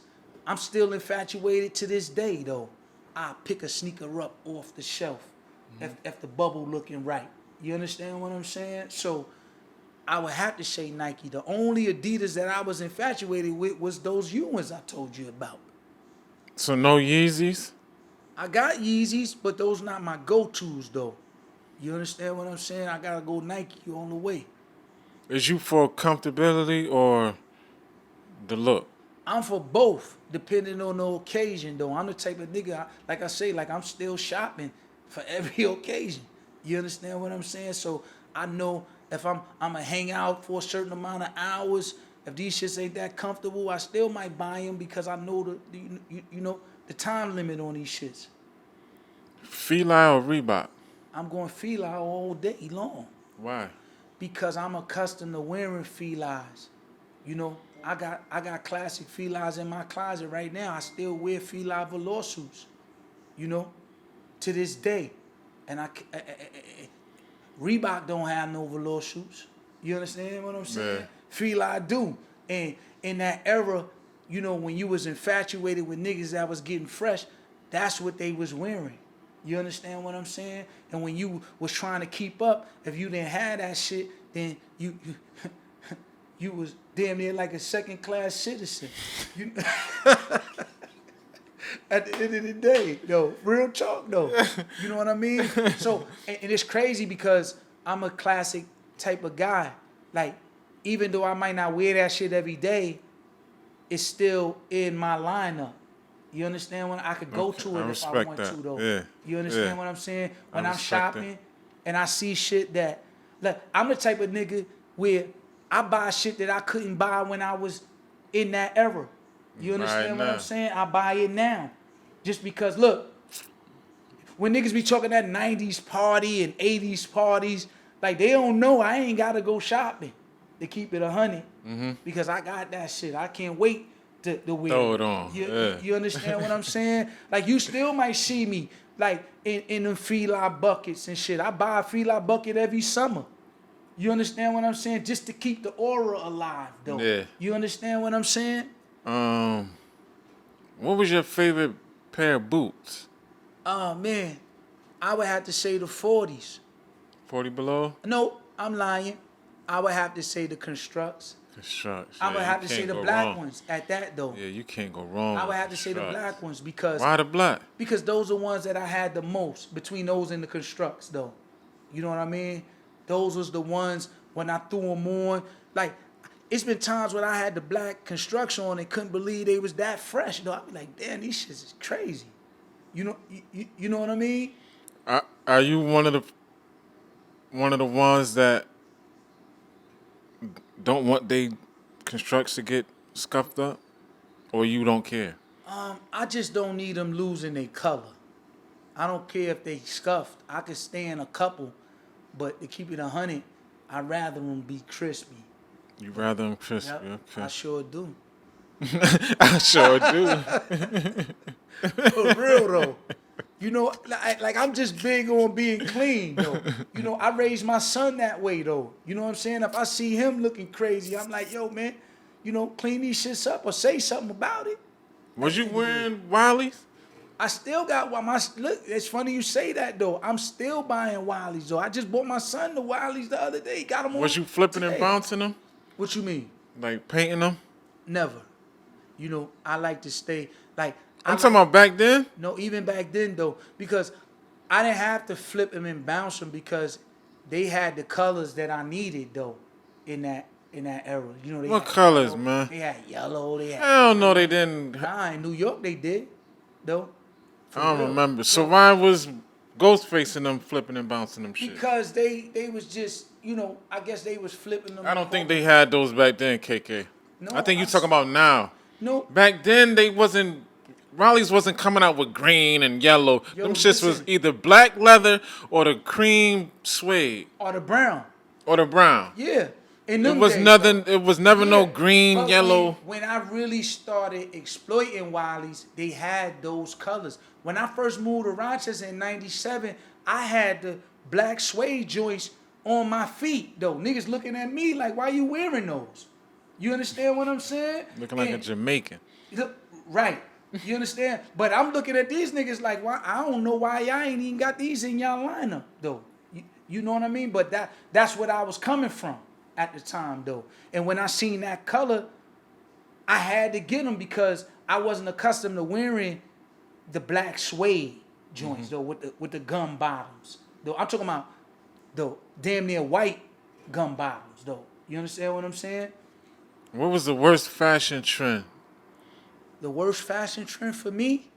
I'm still infatuated to this day, though. I pick a sneaker up off the shelf if the bubble looking right. You understand what I'm saying? So I would have to say Nike. The only Adidas that I was infatuated with was those Ewins I told you about. So no Yeezys? I got Yeezys, but those not my go-tos though. You understand what I'm saying? I gotta go Nike on the way. Is you for comfortability or the look? I'm for both, depending on the occasion though. I'm the type of nigga, like I say, like I'm still shopping for every occasion. You understand what I'm saying? So I know if I'ma hang out for a certain amount of hours, if these shits ain't that comfortable, I still might buy them because I know the time limit on these shits. Flye or Reebok? I'm going Flye all day long. Why? Because I'm accustomed to wearing Flyes. You know, I got classic Flyes in my closet right now. I still wear Flye velour suits, you know, to this day. And Reebok don't have no velour suits. You understand what I'm saying? Flye do. And in that era, you know, when you was infatuated with niggas that was getting fresh, that's what they was wearing. You understand what I'm saying? And when you was trying to keep up, if you didn't have that shit, then you was damn near like a second-class citizen. At the end of the day, though, real talk, though. You know what I mean? So, and it's crazy because I'm a classic type of guy. Like, even though I might not wear that shit every day, it's still in my lineup. You understand when I could go to it if I want to, though. Yeah. You understand what I'm saying? When I'm shopping and I see shit that, look, I'm the type of nigga where I buy shit that I couldn't buy when I was in that era. You understand what I'm saying? I buy it now. Just because, look, when niggas be talking that 90s party and 80s parties, like they don't know I ain't got to go shopping to keep it 100 because I got that shit. I can't wait to wear Throw it on. You understand what I'm saying? Like you still might see me like in them Flye buckets and shit. I buy a Flye bucket every summer. You understand what I'm saying? Just to keep the aura alive, though. Yeah. You understand what I'm saying? What was your favorite pair of boots? Oh, man. I would have to say the 40s. 40 below? No, I'm lying. I would have to say the Constructs. Constructs. I would have to say the black ones at that, though. Yeah, you can't go wrong. I would have to say the black ones because... Why the black? Because those are ones that I had the most between those and the Constructs, though. You know what I mean? Those was the ones when I threw them on. Like, it's been times when I had the black Construction on and couldn't believe they was that fresh. Though I'd be like, damn, these shits is crazy. You know what I mean? Are you one of the ones that don't want they Constructs to get scuffed up, or you don't care? I just don't need them losing their color. I don't care if they scuffed. I could stand a couple, but to keep it 100, I'd rather them be crispy. You rather them crispy? Yep, Okay. I sure do. I sure do. For real though. You know, like I'm just big on being clean though. You know, I raised my son that way though. You know what I'm saying? If I see him looking crazy, I'm like, yo, man, you know, clean these shits up or say something about it. Was you wearing Wiley's? I still got look. It's funny you say that though. I'm still buying Wiley's though. I just bought my son the Wiley's the other day. Got them on. Was you flipping and bouncing them? What you mean? Like painting them? Never. You know, I like to stay like. I'm talking about back then? No, even back then though, because I didn't have to flip them and bounce them because they had the colors that I needed though in that era. You know, they What had colors, yellow, man? They had yellow. They had. Hell no, they didn't. Nah, in New York they did, though. I don't remember. So why was Ghostface and them flipping and bouncing them shit? Because they was just, you know, I guess they was flipping them. I don't think they had those back then, KK. No, I think you talking about now. No. Back then they wasn't. Raleigh's wasn't coming out with green and yellow. Yo, them shits was listen. either black leather or the cream suede Or the brown. or the brown. Yeah. In It them was days, nothing. though. It was never no Yeah. green, But yellow. When I really started exploiting Wiley's, they had those colors. When I first moved to Rochester in '97, I had the black suede joints on my feet, though. Niggas looking at me like, why you wearing those? You understand what I'm saying? Looking like a And- Jamaican. Look, right. You understand? But I'm looking at these niggas like, why? I don't know why y'all ain't even got these in y'all lineup though. You know what I mean? But that's what I was coming from at the time though. And when I seen that color, I had to get them because I wasn't accustomed to wearing the black suede joints though with the gum bottoms. Though I'm talking about the damn near white gum bottoms though. You understand what I'm saying? What was the worst fashion trend? The worst fashion trend for me,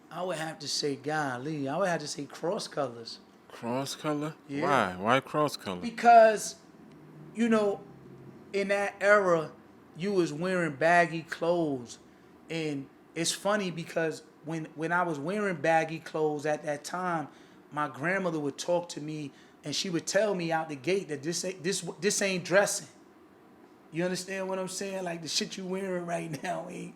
I would have to say, golly, I would have to say cross colors. Cross color? Yeah. Why? Why cross color? Because, you know, in that era, you was wearing baggy clothes. And it's funny because when I was wearing baggy clothes at that time, my grandmother would talk to me and she would tell me out the gate that this ain't dressing. You understand what I'm saying? Like the shit you wearing right now ain't.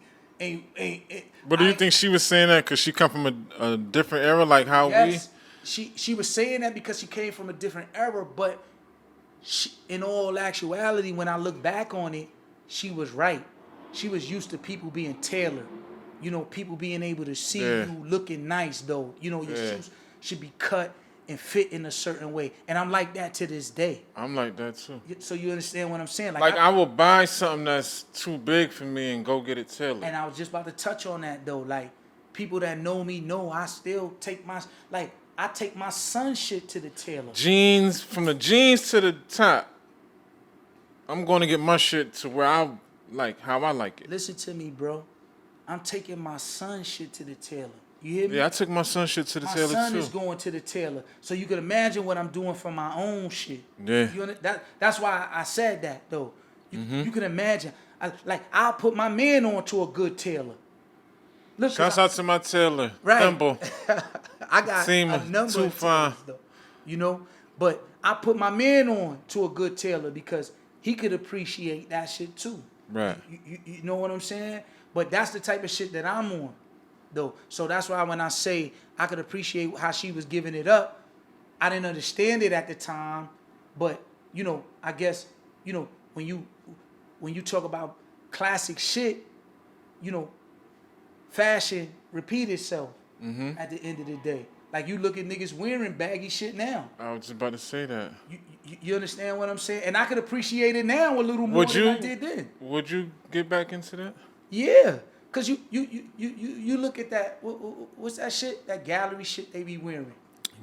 But do you think she was saying that because she come from a different era, like how yes, she was saying that because she came from a different era, but in all actuality, when I look back on it, she was right. She was used to people being tailored. You know, people being able to see you looking nice, though. You know, your shoes should be cut and fit in a certain way. And I'm like that to this day. I'm like that too. So you understand what I'm saying? Like I will buy something that's too big for me and go get it tailored. And I was just about to touch on that though. Like people that know me know I still take I take my son shit to the tailor. Jeans, from the jeans to the top. I'm going to get my shit to where I like, how I like it. Listen to me, bro. I'm taking my son shit to the tailor. You hear me? Yeah, I took my son shit to the tailor too. My son is going to the tailor. So you can imagine what I'm doing for my own shit. Yeah. That's why I said that, though. You can imagine. I'll put my man on to a good tailor. Look, shouts out to my tailor. Right. Thimble. I got a number of tailors, though. You know? But I put my man on to a good tailor because he could appreciate that shit too. Right. You know what I'm saying? But that's the type of shit that I'm on. Though. So that's why when I say I could appreciate how she was giving it up, I didn't understand it at the time, but you know, I guess, you know, when you talk about classic shit, you know, fashion repeat itself at the end of the day. Like you look at niggas wearing baggy shit now. I was just about to say that. You understand what I'm saying? And I could appreciate it now a little more than I did then. Would you get back into that? Yeah. Cause you look at that, what's that shit? That gallery shit they be wearing.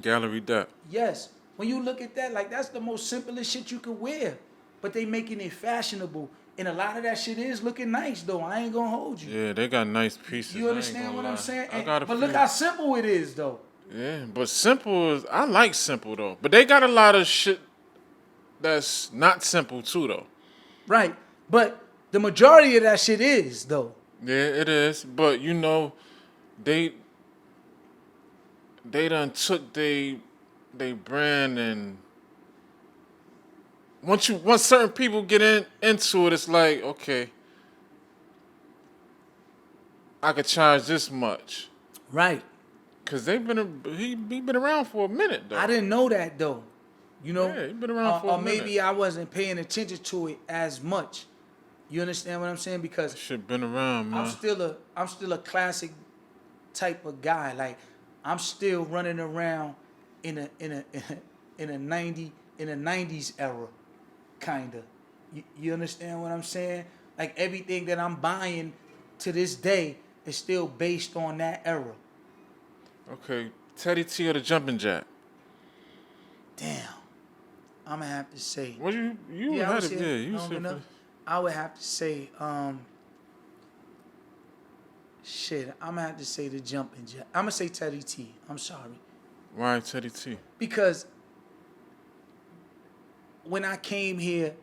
Gallery depth. Yes. When you look at that, like that's the most simplest shit you could wear. But they making it fashionable. And a lot of that shit is looking nice though. I ain't gonna hold you. Yeah, they got nice pieces. You understand what I'm saying? But look how simple it is though. Yeah, but simple is, I like simple though. But they got a lot of shit that's not simple too though. Right. But the majority of that shit is though. Yeah, it is. But you know, they done took they brand, and once certain people get into it, it's like, okay, I could charge this much. Right. Cause he been around for a minute though. I didn't know that though. You know? Yeah, he been around for a minute. Or maybe I wasn't paying attention to it as much. You understand what I'm saying? Because shit been around, man. I'm still a classic type of guy. Like I'm still running around in a 90s era, kinda. You understand what I'm saying? Like everything that I'm buying to this day is still based on that era. Okay, Teddy T or the Jumping Jack? Damn, I'm gonna have to say. Well, you had it, yeah. You said. I would have to say, shit, I'm gonna have to say the Jumping Jack. I'm gonna say Teddy T. I'm sorry. Why Teddy T? Because when I came here,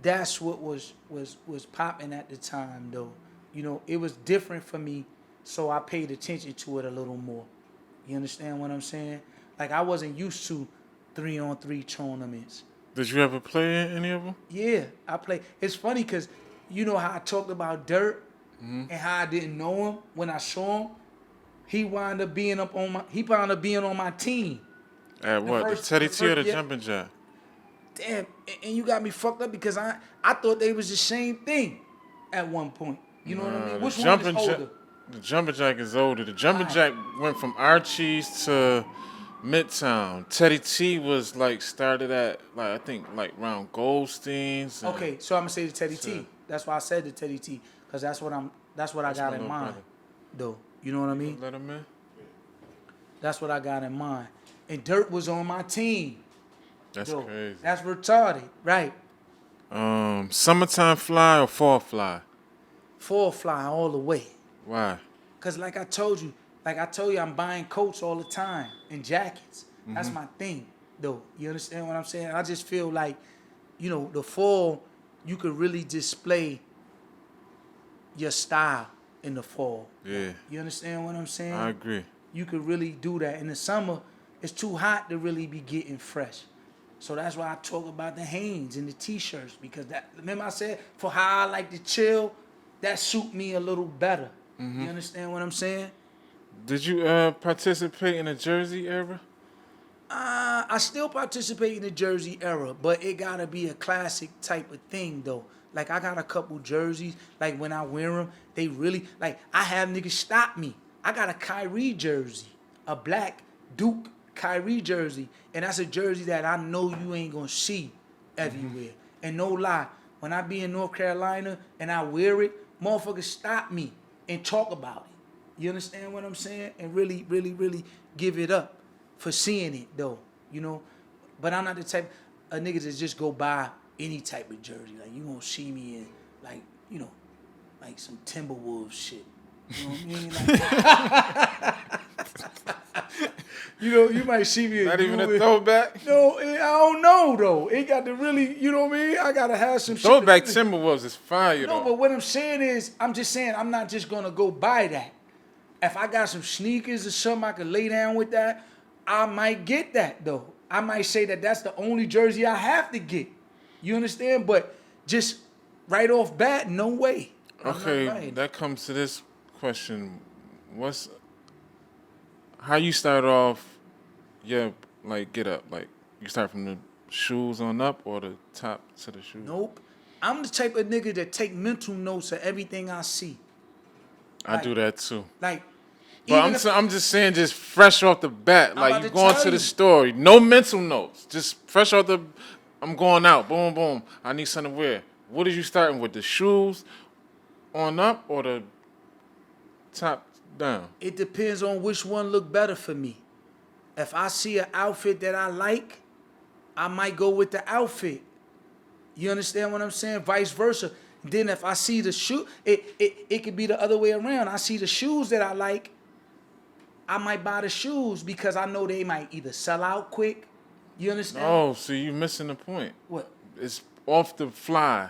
that's what was popping at the time, though. You know, it was different for me, so I paid attention to it a little more. You understand what I'm saying? Like I wasn't used to 3-on-3 tournaments. Did you ever play any of them? Yeah, I play. It's funny because you know how I talked about Dirt and how I didn't know him when I saw him. He wound up being on my team. At what? The Teddy T or the Jumping Jack? Damn, and you got me fucked up because I thought they was the same thing at one point. You know what I mean? Which The one is older? The Jumper Jack is older. The Jumper Jack went from Archie's to Midtown. Teddy T was like started at like I think like around Goldstein's. Okay, so I'm gonna say the Teddy T. That's why I said the Teddy T, because that's what I got in mind. Though, you know what I mean? Let him in. That's what I got in mind. And Dirt was on my team. That's crazy. That's retarded, right? Summertime Flye or fall Flye? Fall Flye all the way. Why? Cause like I told you, I'm buying coats all the time and jackets. That's my thing, though. You understand what I'm saying? I just feel like, you know, the fall, you could really display your style in the fall. Yeah. You understand what I'm saying? I agree. You could really do that. In the summer, it's too hot to really be getting fresh. So that's why I talk about the Hanes and the T-shirts, because that, remember I said, for how I like to chill, that suit me a little better. You understand what I'm saying? Did you participate in the Jersey era? I still participate in the Jersey era, but it gotta be a classic type of thing though. Like I got a couple jerseys, like when I wear them, they really, like I have niggas stop me. I got a Kyrie jersey, a black Duke Kyrie jersey, and that's a jersey that I know you ain't gonna see everywhere. And no lie, when I be in North Carolina and I wear it, motherfuckers stop me and talk about it. You understand what I'm saying? And really, really, really give it up for seeing it though, you know. But I'm not the type of niggas that just go buy any type of jersey. Like you gonna see me in like, you know, like some Timberwolves shit. You know what I mean? Like, you know, you might see me. Not even a throwback? No, I don't know though. It got to really, you know what I mean? I gotta have some throwback shit. Timberwolves is fire though. No, but what I'm saying is, I'm just saying I'm not just gonna go buy that. If I got some sneakers or something I can lay down with that, I might get that though. I might say that that's the only jersey I have to get. You understand? But just right off bat, no way. Okay, that comes to this question. How you start off get up? Like you start from the shoes on up or the top to the shoes? Nope. I'm the type of nigga that take mental notes of everything I see. I do that too. Like, but I'm just saying, just fresh off the bat, like you going to the store, no mental notes, just fresh off the. I'm going out, boom, boom. I need something to wear. What are you starting with? The shoes on up or the top down? It depends on which one look better for me. If I see an outfit that I like, I might go with the outfit. You understand what I'm saying? Vice versa. Then if I see the shoe, it could be the other way around. I see the shoes that I like, I might buy the shoes because I know they might either sell out quick. You understand? Oh, so you missing the point. What? It's off the fly.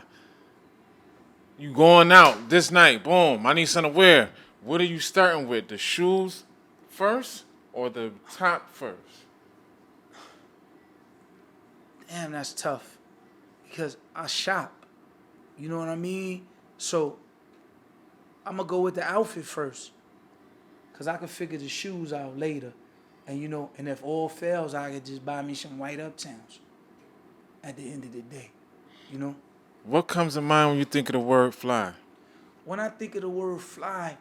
You going out this night, boom, I need something to wear. What are you starting with? The shoes first or the top first? Damn, that's tough. Because I shop. You know what I mean? So I'm going to go with the outfit first. Because I can figure the shoes out later. And, you know, and if all fails, I could just buy me some white Uptowns at the end of the day. You know? What comes to mind when you think of the word fly? When I think of the word fly,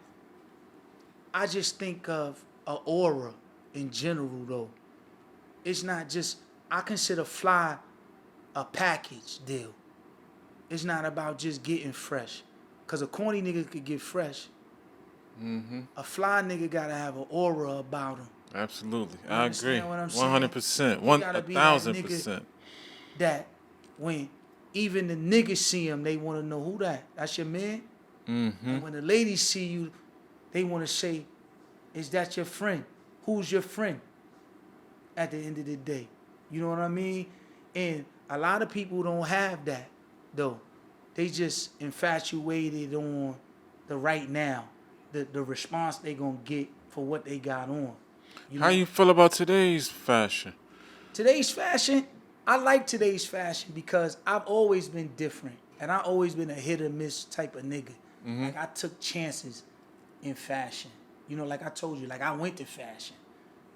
I just think of an aura in general, though. It's not just, I consider fly a package deal. It's not about just getting fresh. Because a corny nigga could get fresh. Mm-hmm. A fly nigga got to have an aura about him. Absolutely. You I agree. what I'm saying? 100%. 1,000%. That when even the niggas see him, they want to know who that. That's your man? Mm-hmm. And when the ladies see you, they want to say, is that your friend? Who's your friend? At the end of the day. You know what I mean? And a lot of people don't have that, though. They just infatuated on the right now, the response they going to get for what they got on. You know? How you feel about today's fashion? Today's fashion, I like today's fashion because I've always been different. And I've always been a hit or miss type of nigga. Mm-hmm. Like I took chances in fashion. You know, like I told you, like I went to fashion.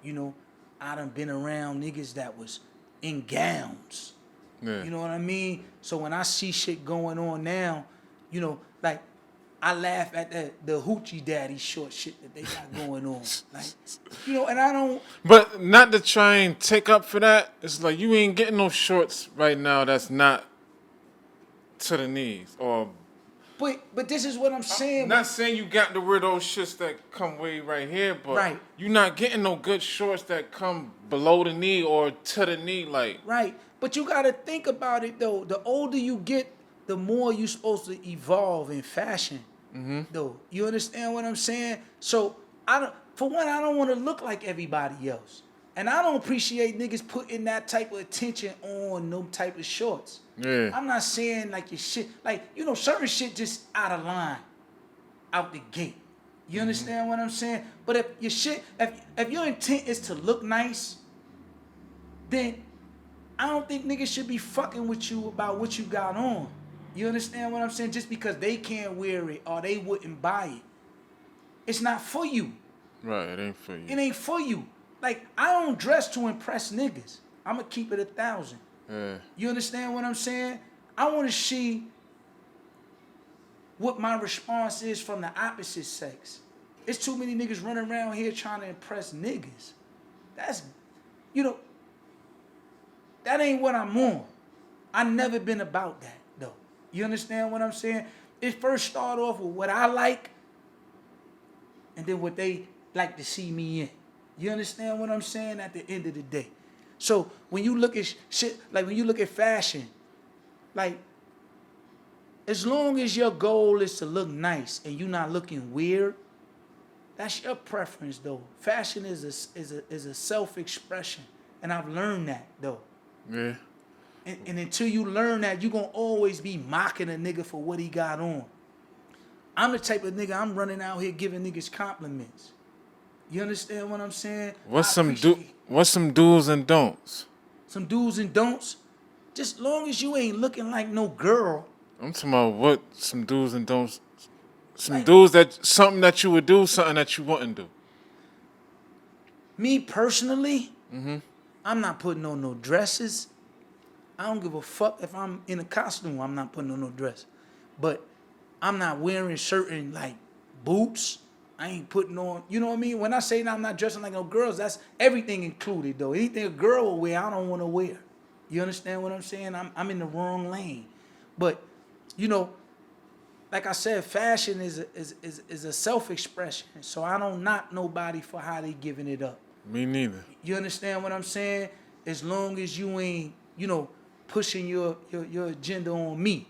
You know, I done been around niggas that was in gowns. Yeah. You know what I mean? So when I see shit going on now, you know, like I laugh at the hoochie daddy short shit that they got going on. Like, you know, and I don't. But not to try and take up for that. It's like you ain't getting no shorts right now that's not to the knees or. But this is what I'm saying. I'm not saying you got to wear those shits that come way right here, but right. You're not getting no good shorts that come below the knee or to the knee, like. Right. But you gotta think about it though. The older you get, the more you're supposed to evolve in fashion. Though. You understand what I'm saying? So for one, I don't want to look like everybody else. And I don't appreciate niggas putting that type of attention on them type of shorts. Yeah. I'm not saying like your shit, like, you know, certain shit just out of line, out the gate. You understand what I'm saying? But if your shit, if your intent is to look nice, then I don't think niggas should be fucking with you about what you got on. You understand what I'm saying? Just because they can't wear it or they wouldn't buy it. It's not for you. Right, it ain't for you. It ain't for you. Like, I don't dress to impress niggas. I'm going to keep it 1,000. Yeah. You understand what I'm saying? I want to see what my response is from the opposite sex. There's too many niggas running around here trying to impress niggas. That's, you know, that ain't what I'm on. I never been about that, though. You understand what I'm saying? It first start off with what I like and then what they like to see me in. You understand what I'm saying? At the end of the day. So when you look at shit, like when you look at fashion, like as long as your goal is to look nice and you're not looking weird, that's your preference though. Fashion is a self-expression. And I've learned that though. Yeah. And until you learn that, you're going to always be mocking a nigga for what he got on. I'm the type of nigga, I'm running out here giving niggas compliments. You understand what I'm saying? What's some do's and don'ts? Some do's and don'ts? Just long as you ain't looking like no girl. I'm talking about what some do's and don'ts. Some like, do's that something that you would do, something that you wouldn't do. Me personally, I'm not putting on no dresses. I don't give a fuck if I'm in a costume. I'm not putting on no dress. But I'm not wearing certain like boots. I ain't putting on, you know what I mean? When I say that I'm not dressing like no girls, that's everything included though. Anything a girl will wear, I don't want to wear. You understand what I'm saying? I'm in the wrong lane. But, you know, like I said, fashion is a self-expression. So I don't knock nobody for how they giving it up. Me neither. You understand what I'm saying? As long as you ain't, you know, pushing your agenda on me.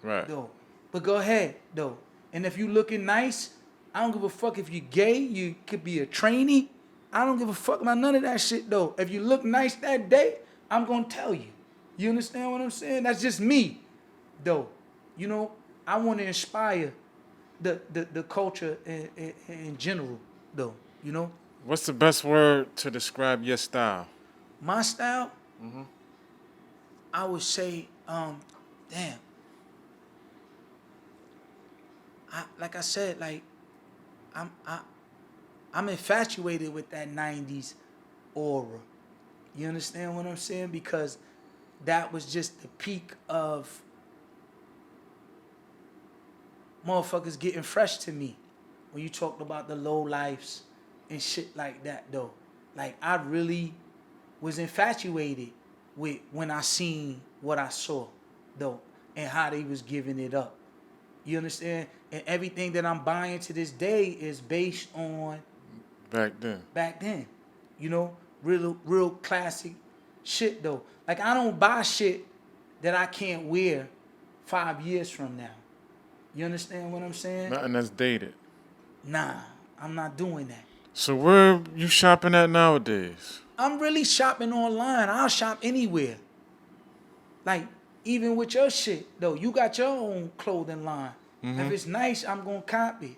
Right. Though. But go ahead, though. And if you looking nice, I don't give a fuck if you gay, you could be a trainee. I don't give a fuck about none of that shit, though. If you look nice that day, I'm going to tell you. You understand what I'm saying? That's just me, though. You know, I want to inspire the culture in general, though, you know? What's the best word to describe your style? My style? I would say, damn. Like I said, like, I'm infatuated with that 90s aura. You understand what I'm saying? Because that was just the peak of motherfuckers getting fresh to me. When you talked about the low lives and shit like that, though. Like, I really was infatuated with when I seen what I saw, though, and how they was giving it up. You understand? And everything that I'm buying to this day is based on back then. You know, real classic shit though. Like I don't buy shit that I can't wear 5 years from now. You understand what I'm saying? Nothing that's dated. Nah, I'm not doing that. So where you shopping at nowadays? I'm really shopping online. I'll shop anywhere. Like, even with your shit, though, you got your own clothing line. If it's nice, I'm going to copy.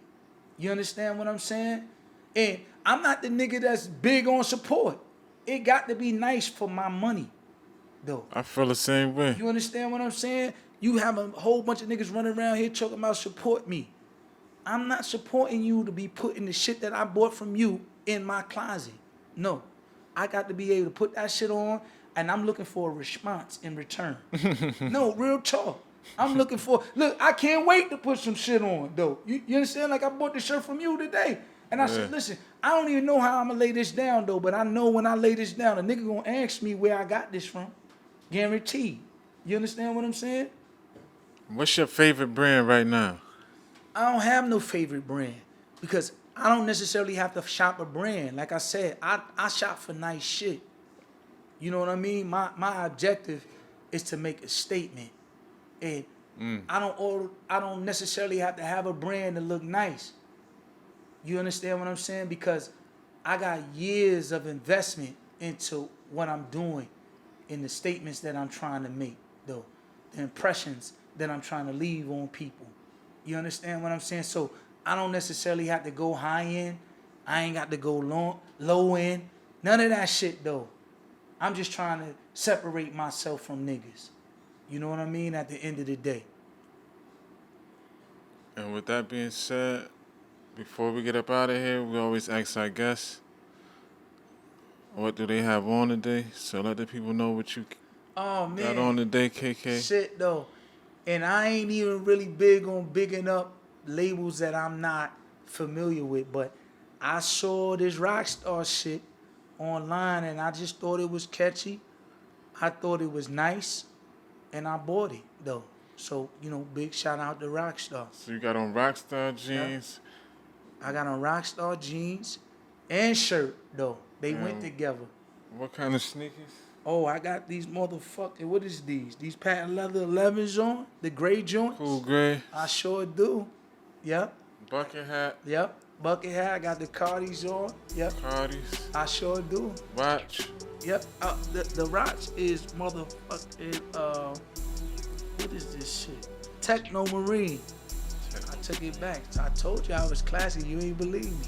You understand what I'm saying? And I'm not the nigga that's big on support. It got to be nice for my money, though. I feel the same way. You understand what I'm saying? You have a whole bunch of niggas running around here talking about support me. I'm not supporting you to be putting the shit that I bought from you in my closet. No. I got to be able to put that shit on, and I'm looking for a response in return. No, real talk. I'm looking for. Look, I can't wait to put some shit on though. You understand? Like I bought the shirt from you today, and I said, listen, I don't even know how I'm gonna lay this down though, but I know when I lay this down, a nigga gonna ask me where I got this from. Guaranteed. You understand what I'm saying? What's your favorite brand right now? I don't have no favorite brand because I don't necessarily have to shop a brand. Like I said, I shop for nice shit. You know what I mean? My objective is to make a statement. And I don't necessarily have to have a brand to look nice. You understand what I'm saying? Because I got years of investment into what I'm doing and the statements that I'm trying to make, though. The impressions that I'm trying to leave on people. You understand what I'm saying? So I don't necessarily have to go high end. I ain't got to go low end. None of that shit, though. I'm just trying to separate myself from niggas. You know what I mean? At the end of the day. And with that being said, before we get up out of here, we always ask our guests, what do they have on today? So let the people know what you got on today, KK. Shit, though. And I ain't even really big on bigging up labels that I'm not familiar with, but I saw this Rockstar shit online and I just thought it was catchy. I thought it was nice. And I bought it, though. So, big shout out to Rockstar. So you got on Rockstar jeans? Yeah. I got on Rockstar jeans and shirt, though. They went together. What kind of sneakers? Oh, I got these motherfucking, what is these? These patent leather 11s on? The gray joints? Cool gray. I sure do. Yep. Bucket hat? Yep. Bucket hat. I got the Cardis on. Yep. Cardis. I sure do. Watch? Yep. The watch is motherfucking, what is this shit? Techno Marine. I took it back. I told you I was classy. You ain't believe me.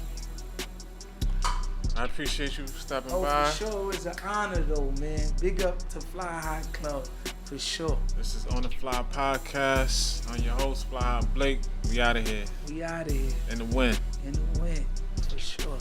I appreciate you stopping by. Oh, for sure. It's an honor, though, man. Big up to Flyehi Klub, for sure. This is On The Fly Podcast. I'm your host, Flyehi Blake. We out of here. We out of here. In the wind. In the wind, for sure.